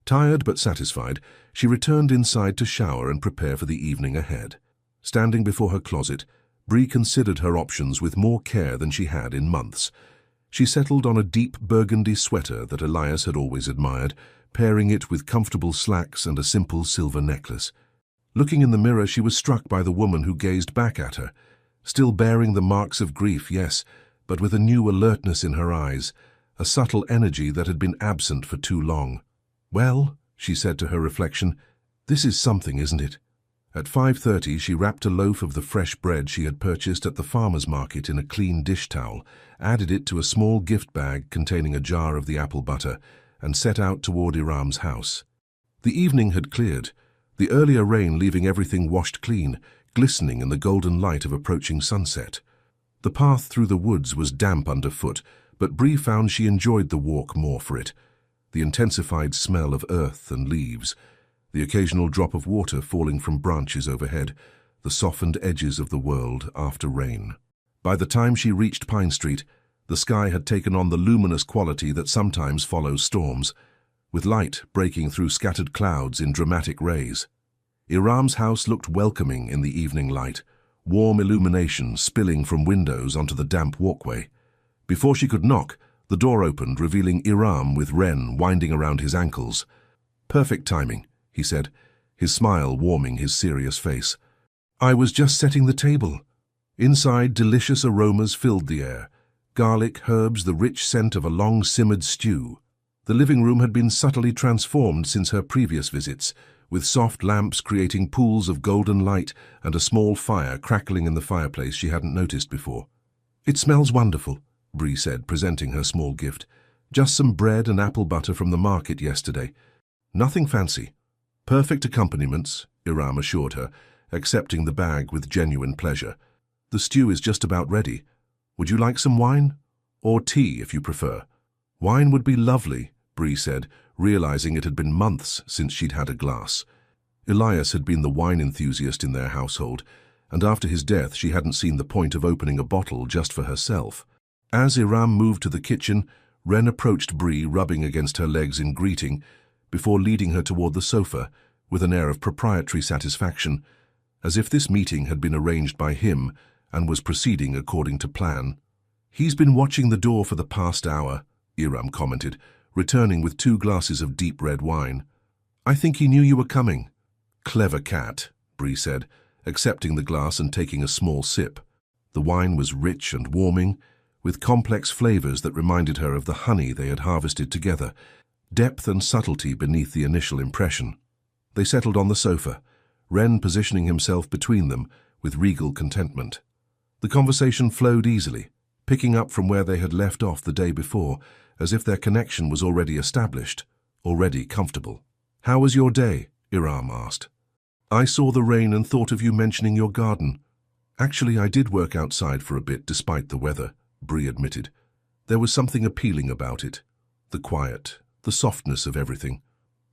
Tired but satisfied, she returned inside to shower and prepare for the evening ahead. Standing before her closet, Bree considered her options with more care than she had in months. She settled on a deep burgundy sweater that Elias had always admired, pairing it with comfortable slacks and a simple silver necklace. Looking in the mirror, she was struck by the woman who gazed back at her, still bearing the marks of grief, yes, but with a new alertness in her eyes, a subtle energy that had been absent for too long. "Well," she said to her reflection, "this is something, isn't it?" At 5:30, she wrapped a loaf of the fresh bread she had purchased at the farmer's market in a clean dish towel, added it to a small gift bag containing a jar of the apple butter, and set out toward Iram's house. The evening had cleared, the earlier rain leaving everything washed clean, glistening in the golden light of approaching sunset. The path through the woods was damp underfoot, but Bree found she enjoyed the walk more for it. The intensified smell of earth and leaves, the occasional drop of water falling from branches overhead, the softened edges of the world after rain. By the time she reached Pine Street, the sky had taken on the luminous quality that sometimes follows storms, with light breaking through scattered clouds in dramatic rays. Iram's house looked welcoming in the evening light, warm illumination spilling from windows onto the damp walkway. Before she could knock, the door opened, revealing Iram with Wren winding around his ankles. "Perfect timing," he said, his smile warming his serious face. "I was just setting the table." Inside, delicious aromas filled the air. Garlic, herbs, the rich scent of a long-simmered stew. The living room had been subtly transformed since her previous visits, with soft lamps creating pools of golden light and a small fire crackling in the fireplace she hadn't noticed before. "It smells wonderful," Bree said, presenting her small gift. "Just some bread and apple butter from the market yesterday. Nothing fancy." "Perfect accompaniments," Iram assured her, accepting the bag with genuine pleasure. "The stew is just about ready. Would you like some wine? Or tea, if you prefer." "Wine would be lovely," Bree said, realizing it had been months since she'd had a glass. Elias had been the wine enthusiast in their household, and after his death she hadn't seen the point of opening a bottle just for herself. As Iram moved to the kitchen, Wren approached Bree, rubbing against her legs in greeting, before leading her toward the sofa with an air of proprietary satisfaction, as if this meeting had been arranged by him and was proceeding according to plan. "He's been watching the door for the past hour," Iram commented, returning with 2 glasses of deep red wine. "I think he knew you were coming." "Clever cat," Bree said, accepting the glass and taking a small sip. The wine was rich and warming, with complex flavors that reminded her of the honey they had harvested together, depth and subtlety beneath the initial impression. They settled on the sofa, Wren positioning himself between them with regal contentment. The conversation flowed easily, picking up from where they had left off the day before, as if their connection was already established, already comfortable. "How was your day?" Iram asked. "I saw the rain and thought of you mentioning your garden. Actually, I did work outside for a bit despite the weather," Bree admitted. There was something appealing about it. The quiet, the softness of everything.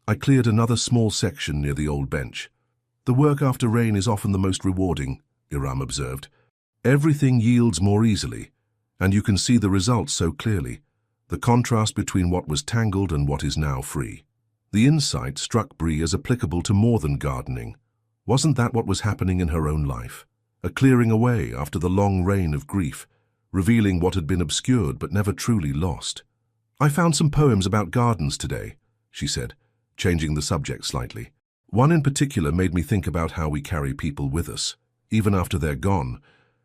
"I cleared another small section near the old bench. The work after rain is often the most rewarding," Iram observed. "Everything yields more easily, and you can see the results so clearly, the contrast between what was tangled and what is now free." The insight struck Bree as applicable to more than gardening. Wasn't that what was happening in her own life? A clearing away after the long reign of grief, revealing what had been obscured but never truly lost. "I found some poems about gardens today," she said, changing the subject slightly. "One in particular made me think about how we carry people with us, even after they're gone,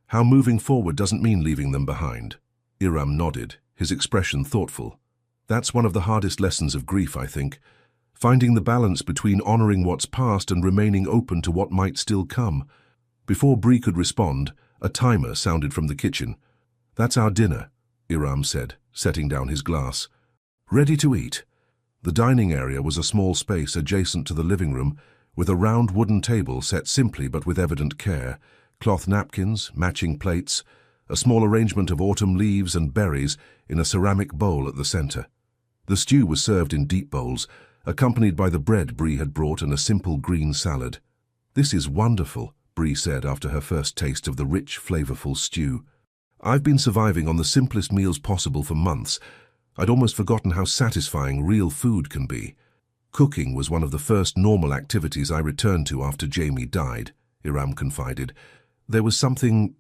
how moving forward doesn't mean leaving them behind." Iram nodded, his expression thoughtful. "That's one of the hardest lessons of grief, I think, finding the balance between honoring what's past and remaining open to what might still come." Before Bree could respond, a timer sounded from the kitchen. "That's our dinner," Iram said, setting down his glass. "Ready to eat." The dining area was a small space adjacent to the living room, with a round wooden table set simply but with evident care, cloth napkins, matching plates, a small arrangement of autumn leaves and berries in a ceramic bowl at the center. The stew was served in deep bowls, accompanied by the bread Bree had brought and a simple green salad. "This is wonderful," Bree said after her first taste of the rich, flavorful stew. "I've been surviving on the simplest meals possible for months. I'd almost forgotten how satisfying real food can be." "Cooking was one of the first normal activities I returned to after Jamie died," Iram confided. "There was something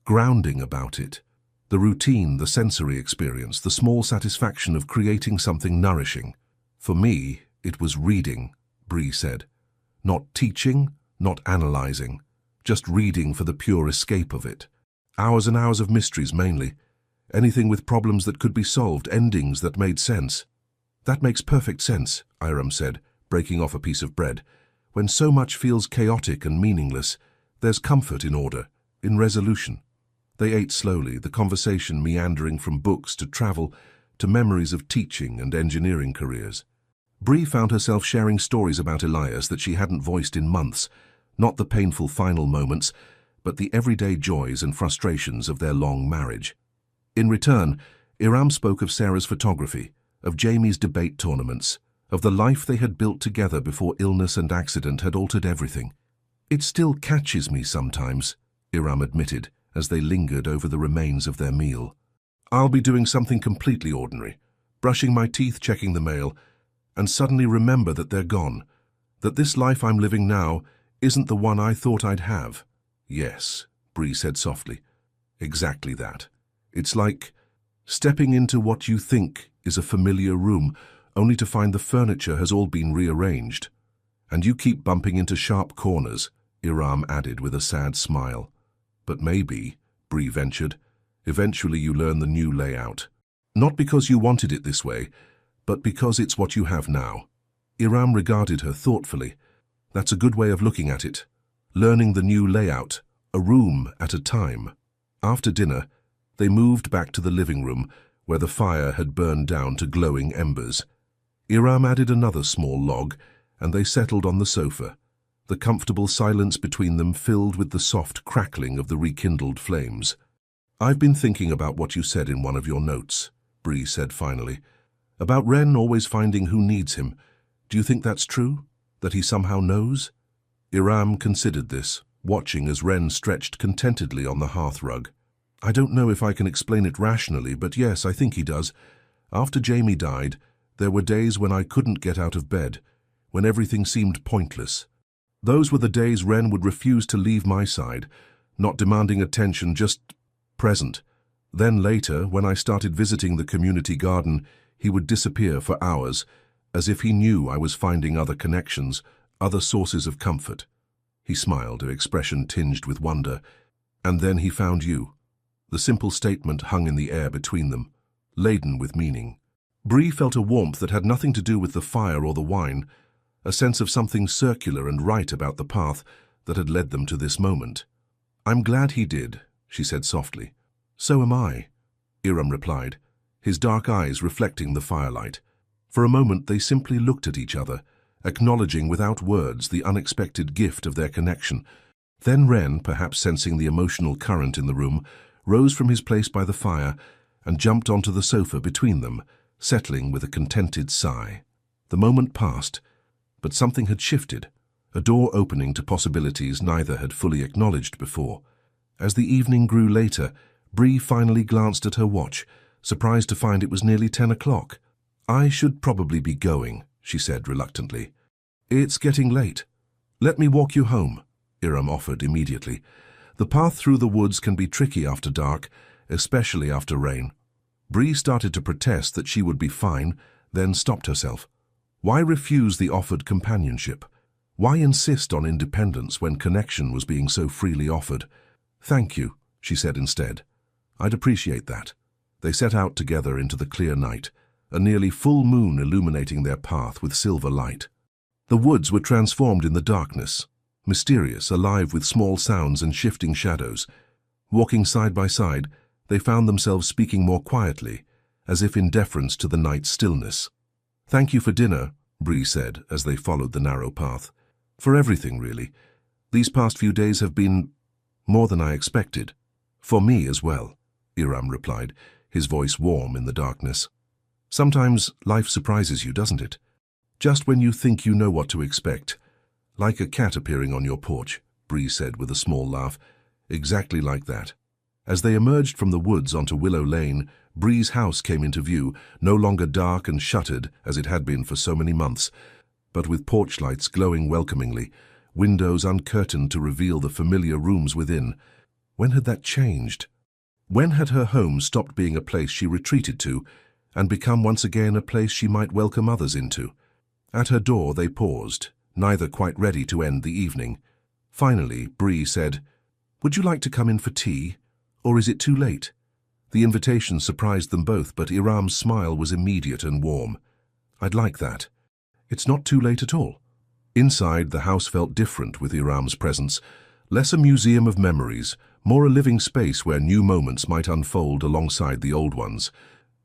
grounding about it. The routine, the sensory experience, the small satisfaction of creating something nourishing. For me, It was reading, Bree said. Not teaching, not analyzing, just reading for the pure escape of it. Hours and hours of mysteries mainly. Anything with problems that could be solved, endings that made sense. That makes perfect sense, Iram said, breaking off a piece of bread. When so much feels chaotic and meaningless, there's comfort in order, in resolution. They ate slowly, the conversation meandering from books to travel to memories of teaching and engineering careers. Bree found herself sharing stories about Elias that she hadn't voiced in months, not the painful final moments, but the everyday joys and frustrations of their long marriage. In return, Iram spoke of Sarah's photography, of Jamie's debate tournaments, of the life they had built together before illness and accident had altered everything. "It still catches me sometimes," Iram admitted, as they lingered over the remains of their meal. "I'll be doing something completely ordinary, brushing my teeth, checking the mail, and suddenly remember that they're gone, that this life I'm living now isn't the one I thought I'd have." "Yes," Bree said softly. "Exactly that. It's like stepping into what you think is a familiar room, only to find the furniture has all been rearranged. And you keep bumping into sharp corners," Iram added with a sad smile. "But maybe," Bree ventured, "eventually you learn the new layout. Not because you wanted it this way, but because it's what you have now." Iram regarded her thoughtfully. "That's a good way of looking at it. Learning the new layout, a room at a time." After dinner, they moved back to the living room, where the fire had burned down to glowing embers. Iram added another small log, and they settled on the sofa, the comfortable silence between them filled with the soft crackling of the rekindled flames. "I've been thinking about what you said in one of your notes," Bree said finally. "About Wren always finding who needs him. Do you think that's true? That he somehow knows?" Iram considered this, watching as Wren stretched contentedly on the hearthrug. "I don't know if I can explain it rationally, but yes, I think he does. After Jamie died, there were days when I couldn't get out of bed, when everything seemed pointless. Those were the days Wren would refuse to leave my side, not demanding attention, just present. Then later, when I started visiting the community garden, he would disappear for hours, as if he knew I was finding other connections, other sources of comfort." He smiled, an expression tinged with wonder. "And then he found you." The simple statement hung in the air between them, laden with meaning. Bree felt a warmth that had nothing to do with the fire or the wine, a sense of something circular and right about the path that had led them to this moment. "I'm glad he did," she said softly. "So am I," Iram replied, his dark eyes reflecting the firelight. For a moment they simply looked at each other, acknowledging without words the unexpected gift of their connection. Then Wren, perhaps sensing the emotional current in the room, rose from his place by the fire and jumped onto the sofa between them, settling with a contented sigh. The moment passed, but something had shifted, a door opening to possibilities neither had fully acknowledged before. As the evening grew later, Bree finally glanced at her watch, surprised to find it was nearly 10 o'clock. "I should probably be going," she said reluctantly. "It's getting late. Let me walk you home," Iram offered immediately. "The path through the woods can be tricky after dark, especially after rain." Bree started to protest that she would be fine, then stopped herself. Why refuse the offered companionship? Why insist on independence when connection was being so freely offered? "Thank you," she said instead. "I'd appreciate that." They set out together into the clear night, a nearly full moon illuminating their path with silver light. The woods were transformed in the darkness, mysterious, alive with small sounds and shifting shadows. Walking side by side, they found themselves speaking more quietly, as if in deference to the night's stillness. "Thank you for dinner," Bree said as they followed the narrow path. "For everything, really. These past few days have been more than I expected." "For me as well," Iram replied, his voice warm in the darkness. "Sometimes life surprises you, doesn't it? Just when you think you know what to expect. Like a cat appearing on your porch," Bree said with a small laugh. "Exactly like that." As they emerged from the woods onto Willow Lane, Bree's house came into view, no longer dark and shuttered as it had been for so many months, but with porch lights glowing welcomingly, windows uncurtained to reveal the familiar rooms within. When had that changed? When had her home stopped being a place she retreated to and become once again a place she might welcome others into? At her door they paused, neither quite ready to end the evening. Finally, Bree said, "Would you like to come in for tea, or is it too late?" The invitation surprised them both, but Iram's smile was immediate and warm. "I'd like that. It's not too late at all." Inside, the house felt different with Iram's presence, less a museum of memories, more a living space where new moments might unfold alongside the old ones.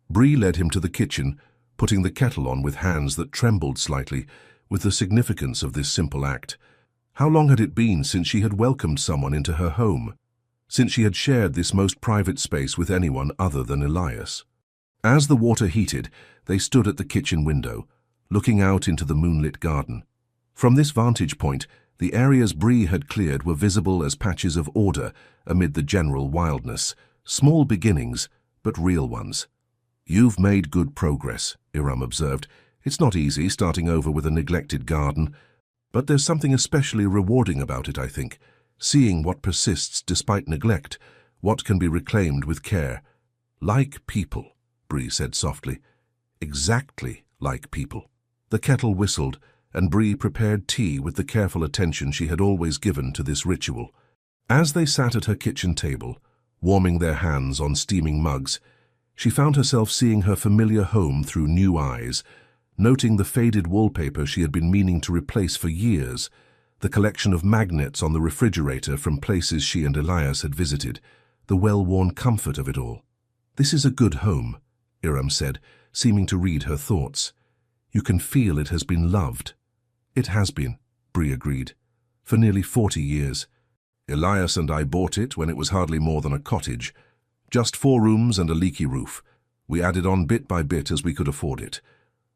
Bree led him to the kitchen, putting the kettle on with hands that trembled slightly, with the significance of this simple act. How long had it been since she had welcomed someone into her home? Since she had shared this most private space with anyone other than Elias? As the water heated, they stood at the kitchen window, looking out into the moonlit garden. From this vantage point, the areas Bree had cleared were visible as patches of order amid the general wildness, small beginnings, but real ones. "You've made good progress," Iram observed. "It's not easy starting over with a neglected garden, but there's something especially rewarding about it, I think, seeing what persists despite neglect, what can be reclaimed with care. Like people," Bree said softly. "Exactly like people." The kettle whistled, and Bree prepared tea with the careful attention she had always given to this ritual. As they sat at her kitchen table, warming their hands on steaming mugs, she found herself seeing her familiar home through new eyes, noting the faded wallpaper she had been meaning to replace for years, the collection of magnets on the refrigerator from places she and Elias had visited, the well-worn comfort of it all. "This is a good home," Iram said, seeming to read her thoughts. "You can feel it has been loved." "It has been," Bree agreed, "for nearly 40 years. Elias and I bought it when it was hardly more than a cottage. Just 4 rooms and a leaky roof. We added on bit by bit as we could afford it.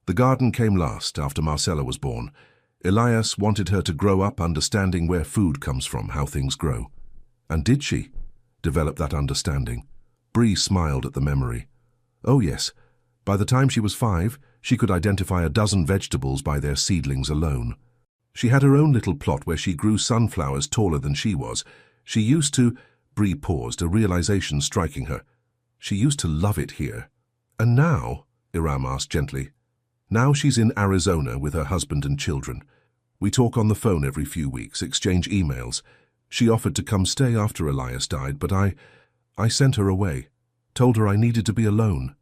The garden came last, after Marcella was born. Elias wanted her to grow up understanding where food comes from, how things grow." "And did she develop that understanding?" Bree smiled at the memory. "Oh yes. By the time she was 5, she could identify a dozen vegetables by their seedlings alone. She had her own little plot where she grew sunflowers taller than she was. She used to—" Bree paused, a realization striking her. "She used to love it here." "And now?" Iram asked gently. "Now she's in Arizona with her husband and children. We talk on the phone every few weeks, exchange emails. She offered to come stay after Elias died, but I sent her away, told her I needed to be alone."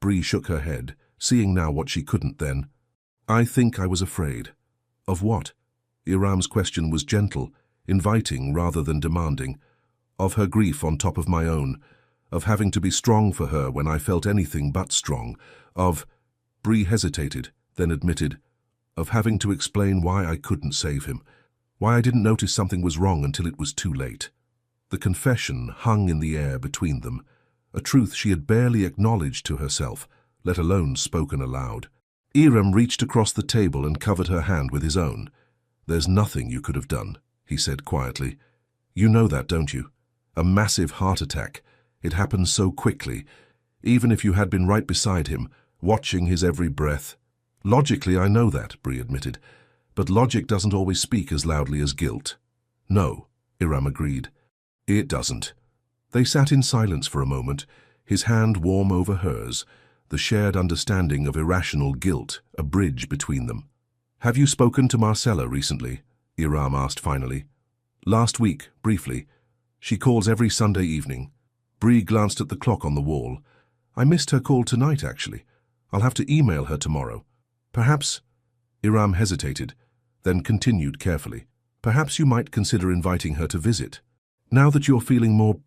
Bree shook her head, seeing now what she couldn't then. "I think I was afraid." "Of what?" Iram's question was gentle, inviting rather than demanding. "Of her grief on top of my own, of having to be strong for her when I felt anything but strong, of—" Bree hesitated, then admitted, "of having to explain why I couldn't save him, why I didn't notice something was wrong until it was too late." The confession hung in the air between them, a truth she had barely acknowledged to herself, let alone spoken aloud. Iram reached across the table and covered her hand with his own. "There's nothing you could have done," he said quietly. "You know that, don't you? A massive heart attack. It happened so quickly. Even if you had been right beside him, watching his every breath." "Logically, I know that," Bree admitted, "but logic doesn't always speak as loudly as guilt." "No," Iram agreed. "It doesn't." They sat in silence for a moment, his hand warm over hers, the shared understanding of irrational guilt a bridge between them. "Have you spoken to Marcella recently?" Iram asked finally. "Last week, briefly. She calls every Sunday evening." Bree glanced at the clock on the wall. "I missed her call tonight, actually. I'll have to email her tomorrow. Perhaps—" Iram hesitated, then continued carefully. "Perhaps you might consider inviting her to visit. Now that you're feeling more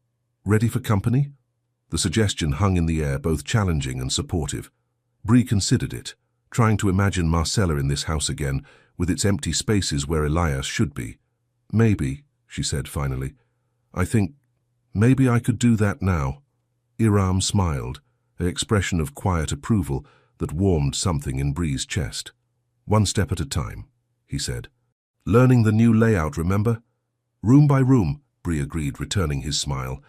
ready for company?" The suggestion hung in the air, both challenging and supportive. Bree considered it, trying to imagine Marcella in this house again, with its empty spaces where Elias should be. "Maybe," she said finally. "I think maybe I could do that now." Iram smiled, an expression of quiet approval that warmed something in Bree's chest. "One step at a time," he said. "Learning the new layout, remember?" "Room by room," Bree agreed, returning his smile.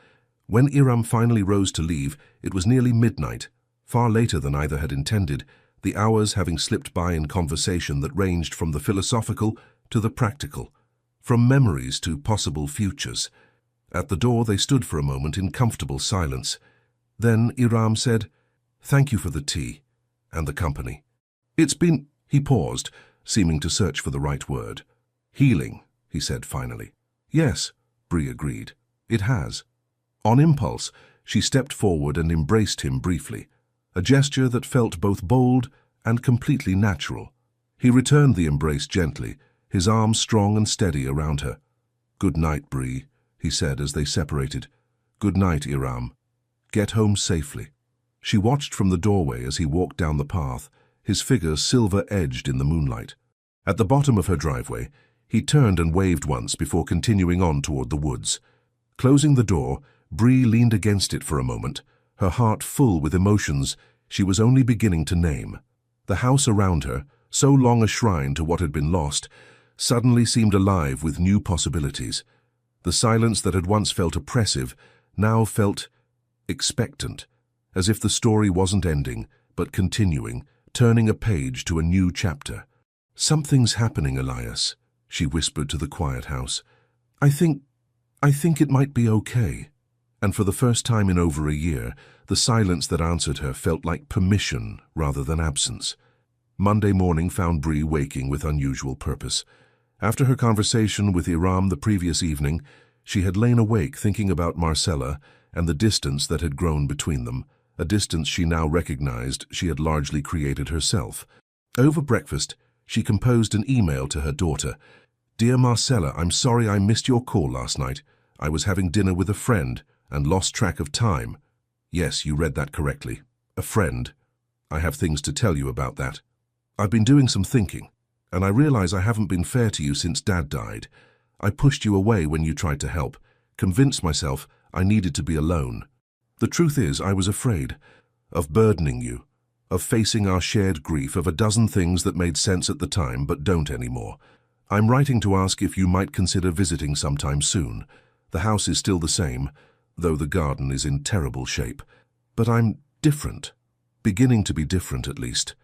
When Iram finally rose to leave, it was nearly midnight, far later than either had intended, the hours having slipped by in conversation that ranged from the philosophical to the practical, from memories to possible futures. At the door they stood for a moment in comfortable silence. Then Iram said, "Thank you for the tea and the company. It's been—" He paused, seeming to search for the right word. "Healing," he said finally. "Yes," Bree agreed. "It has." On impulse, she stepped forward and embraced him briefly, a gesture that felt both bold and completely natural. He returned the embrace gently, his arms strong and steady around her. "Good night, Bree," he said as they separated. "Good night, Iram. Get home safely." She watched from the doorway as he walked down the path, his figure silver-edged in the moonlight. At the bottom of her driveway, he turned and waved once before continuing on toward the woods. Closing the door, Bree leaned against it for a moment, her heart full with emotions she was only beginning to name. The house around her, so long a shrine to what had been lost, suddenly seemed alive with new possibilities. The silence that had once felt oppressive now felt expectant, as if the story wasn't ending, but continuing, turning a page to a new chapter. "Something's happening, Elias," she whispered to the quiet house. I think it might be okay." And for the first time in over a year, the silence that answered her felt like permission rather than absence. Monday morning found Bree waking with unusual purpose. After her conversation with Iram the previous evening, she had lain awake thinking about Marcella and the distance that had grown between them, a distance she now recognized she had largely created herself. Over breakfast, she composed an email to her daughter. "Dear Marcella, I'm sorry I missed your call last night. I was having dinner with a friend and lost track of time." Yes, you read that correctly. A friend. I have things to tell you about that. I've been doing some thinking, and I realize I haven't been fair to you since Dad died. I pushed you away when you tried to help, convinced myself I needed to be alone. The truth is, I was afraid of burdening you, of facing our shared grief, of a dozen things that made sense at the time but don't anymore. I'm writing to ask if you might consider visiting sometime soon. The house is still the same, though the garden is in terrible shape. But I'm different, beginning to be different at least.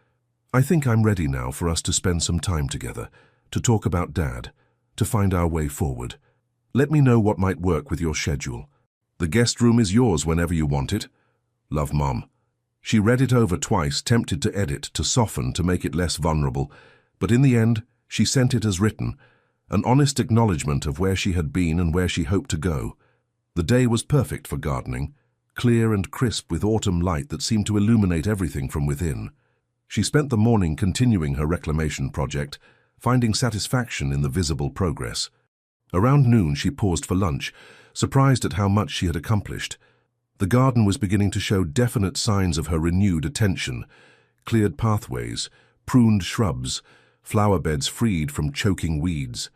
I think I'm ready now for us to spend some time together, to talk about Dad, to find our way forward. Let me know what might work with your schedule. The guest room is yours whenever you want it. Love, Mom. She read it over twice, tempted to edit, to soften, to make it less vulnerable, but in the end, she sent it as written, an honest acknowledgement of where she had been and where she hoped to go. The day was perfect for gardening, clear and crisp with autumn light that seemed to illuminate everything from within. She spent the morning continuing her reclamation project, finding satisfaction in the visible progress. Around noon she paused for lunch, surprised at how much she had accomplished. The garden was beginning to show definite signs of her renewed attention. Cleared pathways, pruned shrubs, flower beds freed from choking weeds.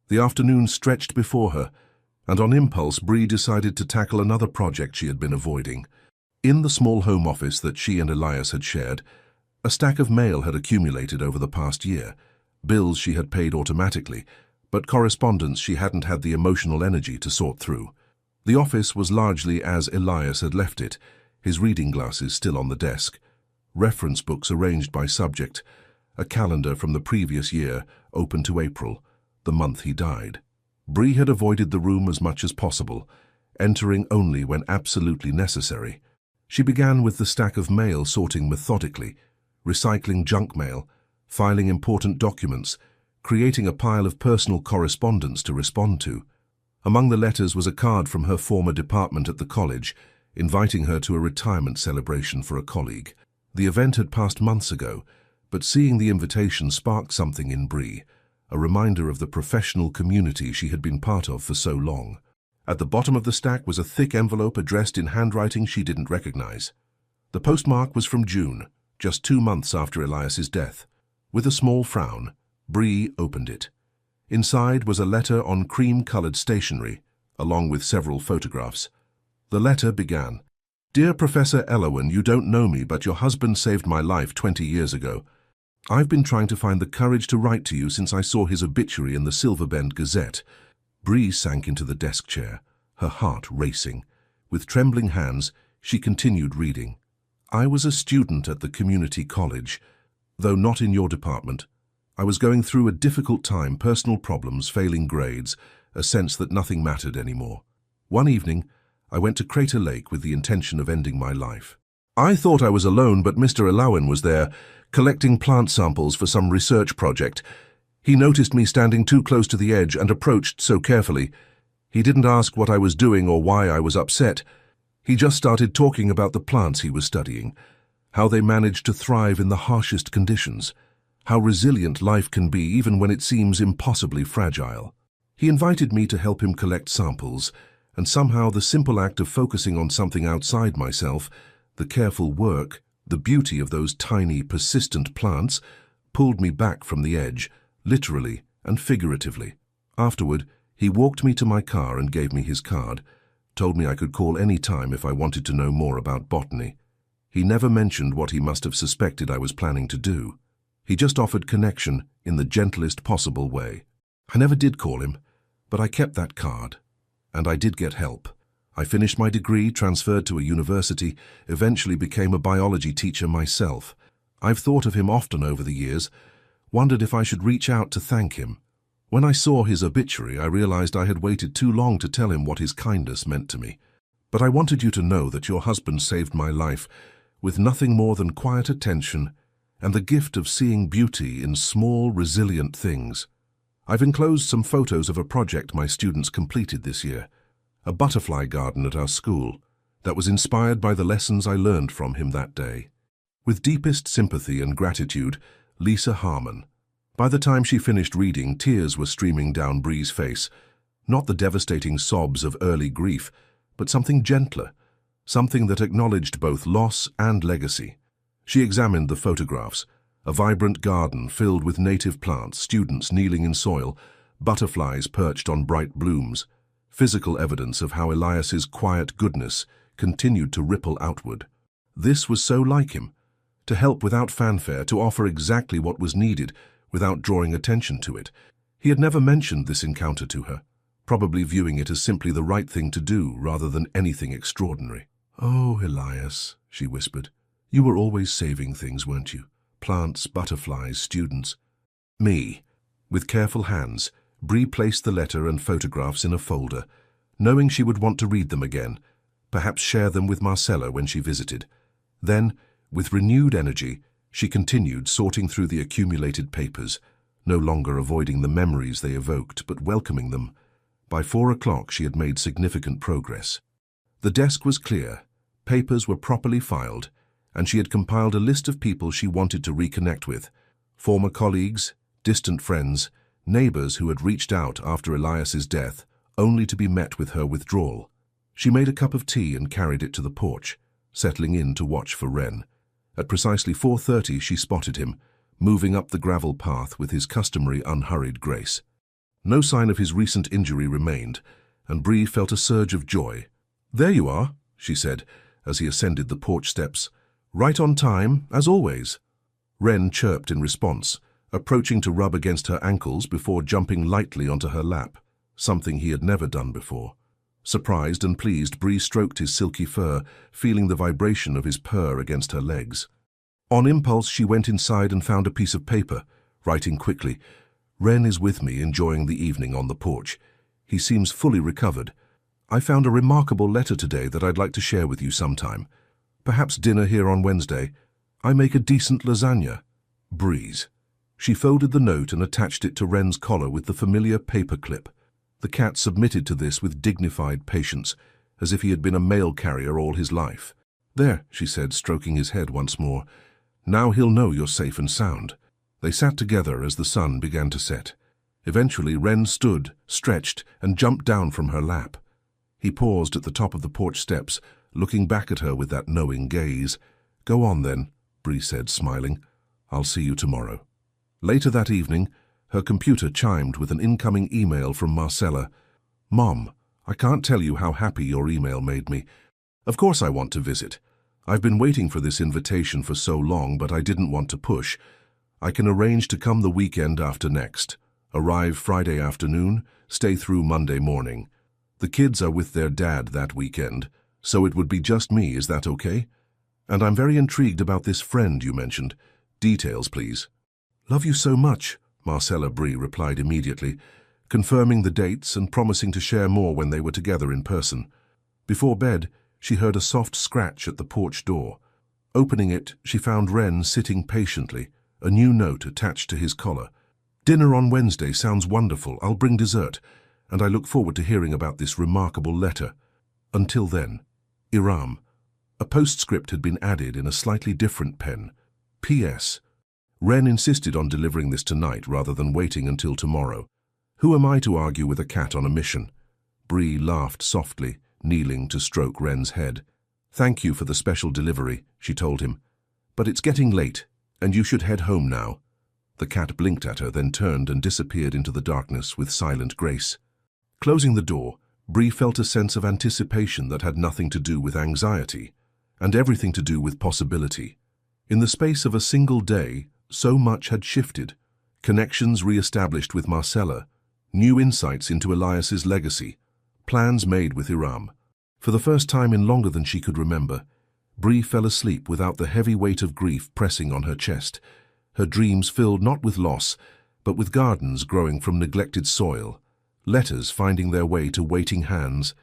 The afternoon stretched before her, and on impulse Bree decided to tackle another project she had been avoiding. In the small home office that she and Elias had shared, a stack of mail had accumulated over the past year, bills she had paid automatically, but correspondence she hadn't had the emotional energy to sort through. The office was largely as Elias had left it, his reading glasses still on the desk, reference books arranged by subject, a calendar from the previous year open to April, the month he died. Bree had avoided the room as much as possible, entering only when absolutely necessary. She began with the stack of mail sorting methodically, recycling junk mail, filing important documents, creating a pile of personal correspondence to respond to. Among the letters was a card from her former department at the college, inviting her to a retirement celebration for a colleague. The event had passed months ago, but seeing the invitation sparked something in Bree, a reminder of the professional community she had been part of for so long. At the bottom of the stack was a thick envelope addressed in handwriting she didn't recognize. The postmark was from June, just 2 months after Elias's death. With a small frown, Bree opened it. Inside was a letter on cream-colored stationery, along with several photographs. The letter began, "Dear Professor Elowen, you don't know me, but your husband saved my life 20 years ago. I've been trying to find the courage to write to you since I saw his obituary in the Silverbend Gazette." Bree sank into the desk chair, her heart racing. With trembling hands, she continued reading. "I was a student at the community college, though not in your department. I was going through a difficult time, personal problems, failing grades, a sense that nothing mattered anymore. One evening, I went to Crater Lake with the intention of ending my life. I thought I was alone, but Mr. Alawan was there, collecting plant samples for some research project. He noticed me standing too close to the edge and approached so carefully. He didn't ask what I was doing or why I was upset. He just started talking about the plants he was studying, how they manage to thrive in the harshest conditions, how resilient life can be even when it seems impossibly fragile. He invited me to help him collect samples, and somehow the simple act of focusing on something outside myself, the careful work, the beauty of those tiny, persistent plants, pulled me back from the edge, literally and figuratively. Afterward, he walked me to my car and gave me his card, told me I could call any time if I wanted to know more about botany. He never mentioned what he must have suspected I was planning to do. He just offered connection in the gentlest possible way. I never did call him, but I kept that card. And I did get help. I finished my degree, transferred to a university, eventually became a biology teacher myself. I've thought of him often over the years, wondered if I should reach out to thank him. When I saw his obituary, I realized I had waited too long to tell him what his kindness meant to me. But I wanted you to know that your husband saved my life with nothing more than quiet attention and the gift of seeing beauty in small, resilient things. I've enclosed some photos of a project my students completed this year, a butterfly garden at our school that was inspired by the lessons I learned from him that day. With deepest sympathy and gratitude, Lisa Harmon. By the time she finished reading, tears were streaming down Bree's face. Not the devastating sobs of early grief, but something gentler, something that acknowledged both loss and legacy. She examined the photographs, a vibrant garden filled with native plants, students kneeling in soil, butterflies perched on bright blooms, physical evidence of how Elias's quiet goodness continued to ripple outward. This was so like him, to help without fanfare, to offer exactly what was needed without drawing attention to it. He had never mentioned this encounter to her, probably viewing it as simply the right thing to do rather than anything extraordinary. "Oh, Elias," she whispered, "you were always saving things, weren't you? Plants, butterflies, students." Me. With careful hands, Bree placed the letter and photographs in a folder, knowing she would want to read them again, perhaps share them with Marcella when she visited. Then, with renewed energy, she continued sorting through the accumulated papers, no longer avoiding the memories they evoked, but welcoming them. By 4 o'clock, she had made significant progress. The desk was clear, papers were properly filed, and she had compiled a list of people she wanted to reconnect with, former colleagues, distant friends, neighbors who had reached out after Elias's death, only to be met with her withdrawal. She made a cup of tea and carried it to the porch, settling in to watch for Wren. At precisely 4:30 she spotted him, moving up the gravel path with his customary unhurried grace. No sign of his recent injury remained, and Bree felt a surge of joy. "There you are," she said, as he ascended the porch steps. "Right on time, as always." Wren chirped in response, approaching to rub against her ankles before jumping lightly onto her lap, something he had never done before. Surprised and pleased, Bree stroked his silky fur, feeling the vibration of his purr against her legs. On impulse, she went inside and found a piece of paper, writing quickly, "Wren is with me, enjoying the evening on the porch. He seems fully recovered. I found a remarkable letter today that I'd like to share with you sometime. Perhaps dinner here on Wednesday. I make a decent lasagna. Breeze." She folded the note and attached it to Wren's collar with the familiar paper clip. The cat submitted to this with dignified patience, as if he had been a mail carrier all his life. "There," she said, stroking his head once more. "Now he'll know you're safe and sound." They sat together as the sun began to set. Eventually, Wren stood, stretched, and jumped down from her lap. He paused at the top of the porch steps, looking back at her with that knowing gaze. "Go on, then," Bree said, smiling. "I'll see you tomorrow." Later that evening, her computer chimed with an incoming email from Marcella. "Mom, I can't tell you how happy your email made me. Of course I want to visit. I've been waiting for this invitation for so long, but I didn't want to push. I can arrange to come the weekend after next. Arrive Friday afternoon, stay through Monday morning. The kids are with their dad that weekend, so it would be just me, is that okay? And I'm very intrigued about this friend you mentioned. Details, please." "Love you so much," Marcella Bree replied immediately, confirming the dates and promising to share more when they were together in person. Before bed, she heard a soft scratch at the porch door. Opening it, she found Wren sitting patiently, a new note attached to his collar. "Dinner on Wednesday sounds wonderful. I'll bring dessert, and I look forward to hearing about this remarkable letter. Until then, Iram." A postscript had been added in a slightly different pen. P.S. Wren insisted on delivering this tonight rather than waiting until tomorrow. "Who am I to argue with a cat on a mission?" Bree laughed softly, kneeling to stroke Wren's head. "Thank you for the special delivery," she told him. "But it's getting late, and you should head home now." The cat blinked at her, then turned and disappeared into the darkness with silent grace. Closing the door, Bree felt a sense of anticipation that had nothing to do with anxiety, and everything to do with possibility. In the space of a single day, so much had shifted. Connections re-established with Marcella, new insights into Elias's legacy, plans made with Iram. For the first time in longer than she could remember, Bree fell asleep without the heavy weight of grief pressing on her chest, her dreams filled not with loss, but with gardens growing from neglected soil, letters finding their way to waiting hands,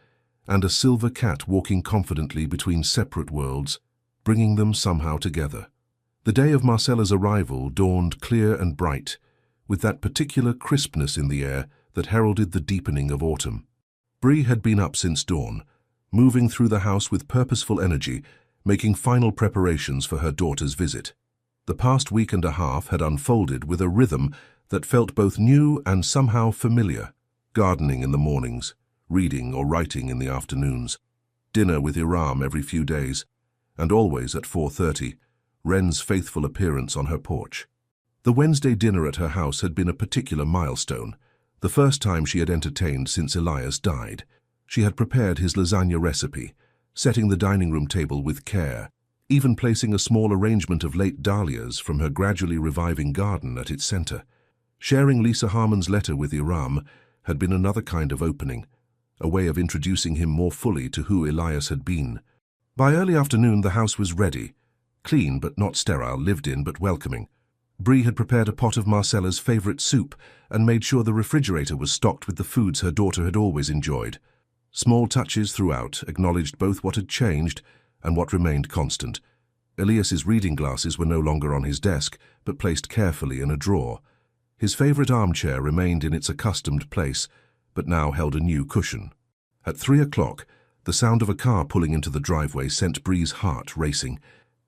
and a silver cat walking confidently between separate worlds, bringing them somehow together. The day of Marcella's arrival dawned clear and bright, with that particular crispness in the air that heralded the deepening of autumn. Bree had been up since dawn, moving through the house with purposeful energy, making final preparations for her daughter's visit. The past week and a half had unfolded with a rhythm that felt both new and somehow familiar. Gardening in the mornings, reading or writing in the afternoons, dinner with Iram every few days, and always at 4:30, Wren's faithful appearance on her porch. The Wednesday dinner at her house had been a particular milestone, the first time she had entertained since Elias died. She had prepared his lasagna recipe, setting the dining room table with care, even placing a small arrangement of late dahlias from her gradually reviving garden at its center. Sharing Lisa Harmon's letter with Iram had been another kind of opening, a way of introducing him more fully to who Elias had been. By early afternoon the house was ready, clean but not sterile, lived in but welcoming. Bree had prepared a pot of Marcella's favorite soup and made sure the refrigerator was stocked with the foods her daughter had always enjoyed. Small touches throughout acknowledged both what had changed and what remained constant. Elias's reading glasses were no longer on his desk, but placed carefully in a drawer. His favorite armchair remained in its accustomed place, but now held a new cushion. At 3 o'clock, the sound of a car pulling into the driveway sent Bree's heart racing.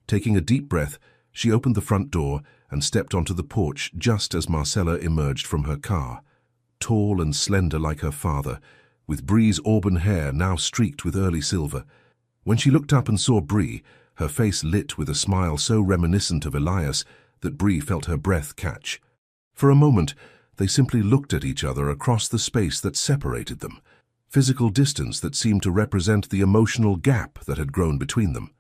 Taking a deep breath, she opened the front door and stepped onto the porch just as Marcella emerged from her car. Tall and slender like her father, with Bree's auburn hair now streaked with early silver. When she looked up and saw Bree, her face lit with a smile so reminiscent of Elias that Bree felt her breath catch. For a moment, they simply looked at each other across the space that separated them, physical distance that seemed to represent the emotional gap that had grown between them.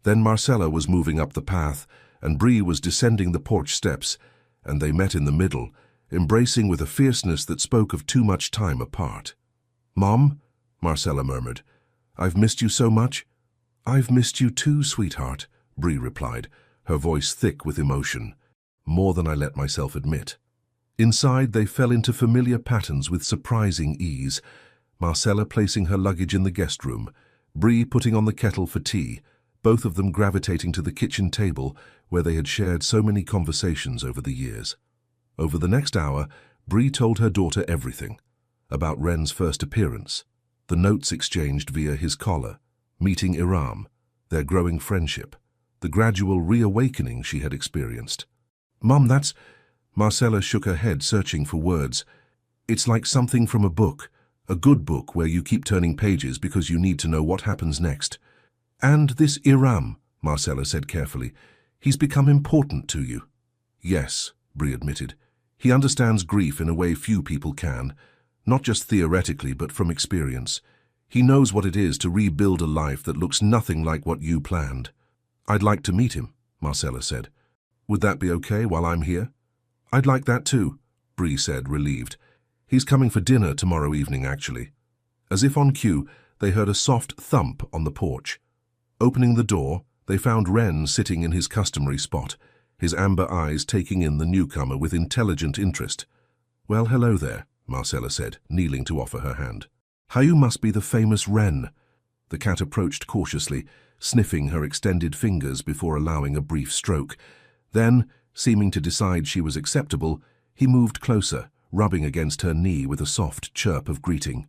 Then Marcella was moving up the path, and Bree was descending the porch steps, and they met in the middle, embracing with a fierceness that spoke of too much time apart. "Mom," Marcella murmured, "I've missed you so much." "I've missed you too, sweetheart," Bree replied, her voice thick with emotion. "More than I let myself admit." Inside, they fell into familiar patterns with surprising ease, Marcella placing her luggage in the guest room, Bree putting on the kettle for tea, both of them gravitating to the kitchen table where they had shared so many conversations over the years. Over the next hour, Bree told her daughter everything. About Wren's first appearance, the notes exchanged via his collar, meeting Iram, their growing friendship, the gradual reawakening she had experienced. "Mum, that's—" Marcella shook her head, searching for words. "It's like something from a book, a good book where you keep turning pages because you need to know what happens next. And this Iram," Marcella said carefully, "he's become important to you." "Yes," Bree admitted. "He understands grief in a way few people can, not just theoretically but from experience. He knows what it is to rebuild a life that looks nothing like what you planned." "I'd like to meet him," Marcella said. "Would that be okay while I'm here?" "I'd like that too," Bree said, relieved. "He's coming for dinner tomorrow evening, actually." As if on cue, they heard a soft thump on the porch. Opening the door, they found Wren sitting in his customary spot, his amber eyes taking in the newcomer with intelligent interest. "Well, hello there," Marcella said, kneeling to offer her hand. "How you must be the famous Wren." The cat approached cautiously, sniffing her extended fingers before allowing a brief stroke. Then, seeming to decide she was acceptable, he moved closer, rubbing against her knee with a soft chirp of greeting.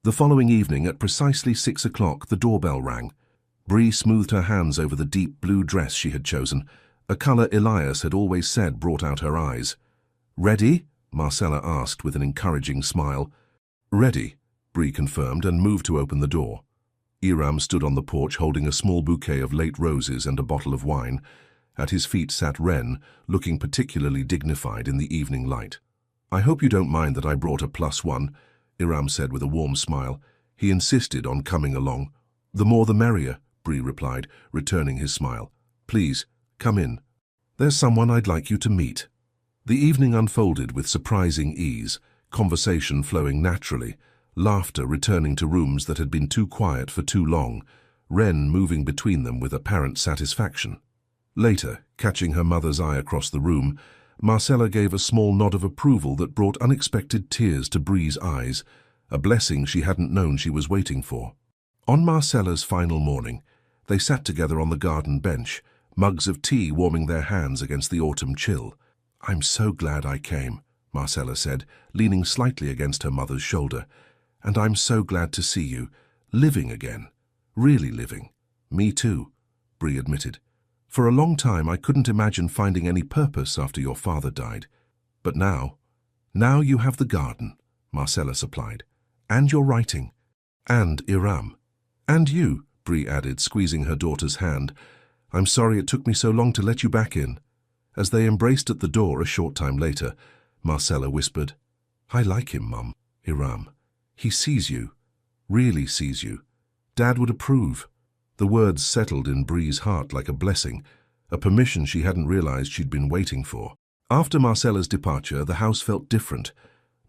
The following evening at precisely 6 o'clock, the doorbell rang. Bree smoothed her hands over the deep blue dress she had chosen, a colour Elias had always said brought out her eyes. "Ready?" Marcella asked with an encouraging smile. "Ready," Bree confirmed and moved to open the door. Iram stood on the porch holding a small bouquet of late roses and a bottle of wine. At his feet sat Wren, looking particularly dignified in the evening light. "I hope you don't mind that I brought a +1, Iram said with a warm smile. He insisted on coming along. "The more the merrier," Bree replied, returning his smile. "Please, come in. There's someone I'd like you to meet." The evening unfolded with surprising ease, conversation flowing naturally, laughter returning to rooms that had been too quiet for too long, Wren moving between them with apparent satisfaction. Later, catching her mother's eye across the room, Marcella gave a small nod of approval that brought unexpected tears to Bree's eyes, a blessing she hadn't known she was waiting for. On Marcella's final morning, they sat together on the garden bench, mugs of tea warming their hands against the autumn chill. "I'm so glad I came," Marcella said, leaning slightly against her mother's shoulder. "And I'm so glad to see you, living again. Really living." "Me too," Bree admitted. "For a long time I couldn't imagine finding any purpose after your father died. But now you have the garden," Marcella supplied. "And your writing. And Iram. And you," Bree added, squeezing her daughter's hand. "I'm sorry it took me so long to let you back in." As they embraced at the door a short time later, Marcella whispered, "I like him, Mum, Iram. He sees you, really sees you. Dad would approve." The words settled in Bree's heart like a blessing, a permission she hadn't realized she'd been waiting for. After Marcella's departure, the house felt different,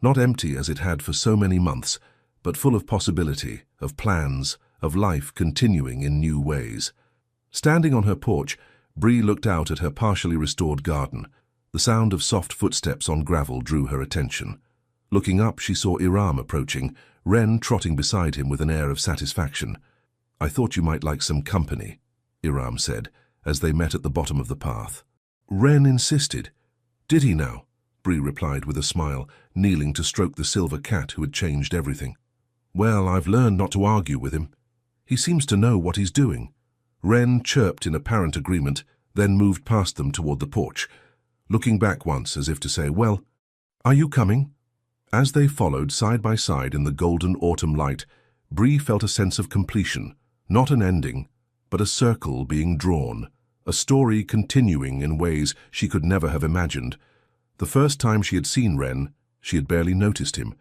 not empty as it had for so many months, but full of possibility, of plans, of life continuing in new ways. Standing on her porch, Bree looked out at her partially restored garden. The sound of soft footsteps on gravel drew her attention. Looking up, she saw Iram approaching, Wren trotting beside him with an air of satisfaction. "I thought you might like some company," Iram said, as they met at the bottom of the path. Wren insisted. "Did he now?" Bree replied with a smile, kneeling to stroke the silver cat who had changed everything. "Well, I've learned not to argue with him. He seems to know what he's doing." Wren chirped in apparent agreement, then moved past them toward the porch, looking back once as if to say, "Well, are you coming?" As they followed side by side in the golden autumn light, Bree felt a sense of completion, not an ending, but a circle being drawn, a story continuing in ways she could never have imagined. The first time she had seen Wren, she had barely noticed him.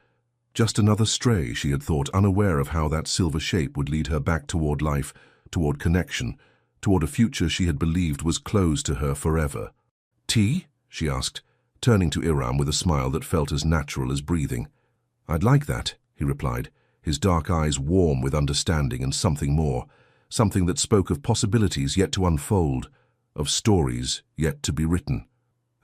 Just another stray, she had thought, unaware of how that silver shape would lead her back toward life, toward connection, toward a future she had believed was closed to her forever. "Tea?" she asked, turning to Iram with a smile that felt as natural as breathing. "I'd like that," he replied, his dark eyes warm with understanding and something more, something that spoke of possibilities yet to unfold, of stories yet to be written.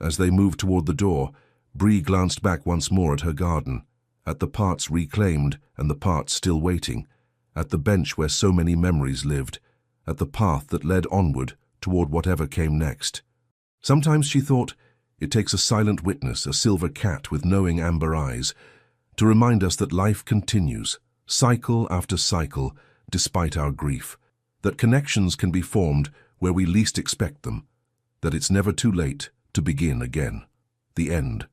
As they moved toward the door, Bree glanced back once more at her garden, at the parts reclaimed and the parts still waiting, at the bench where so many memories lived, at the path that led onward toward whatever came next. Sometimes she thought, it takes a silent witness, a silver cat with knowing amber eyes, to remind us that life continues, cycle after cycle, despite our grief, that connections can be formed where we least expect them, that it's never too late to begin again. The end.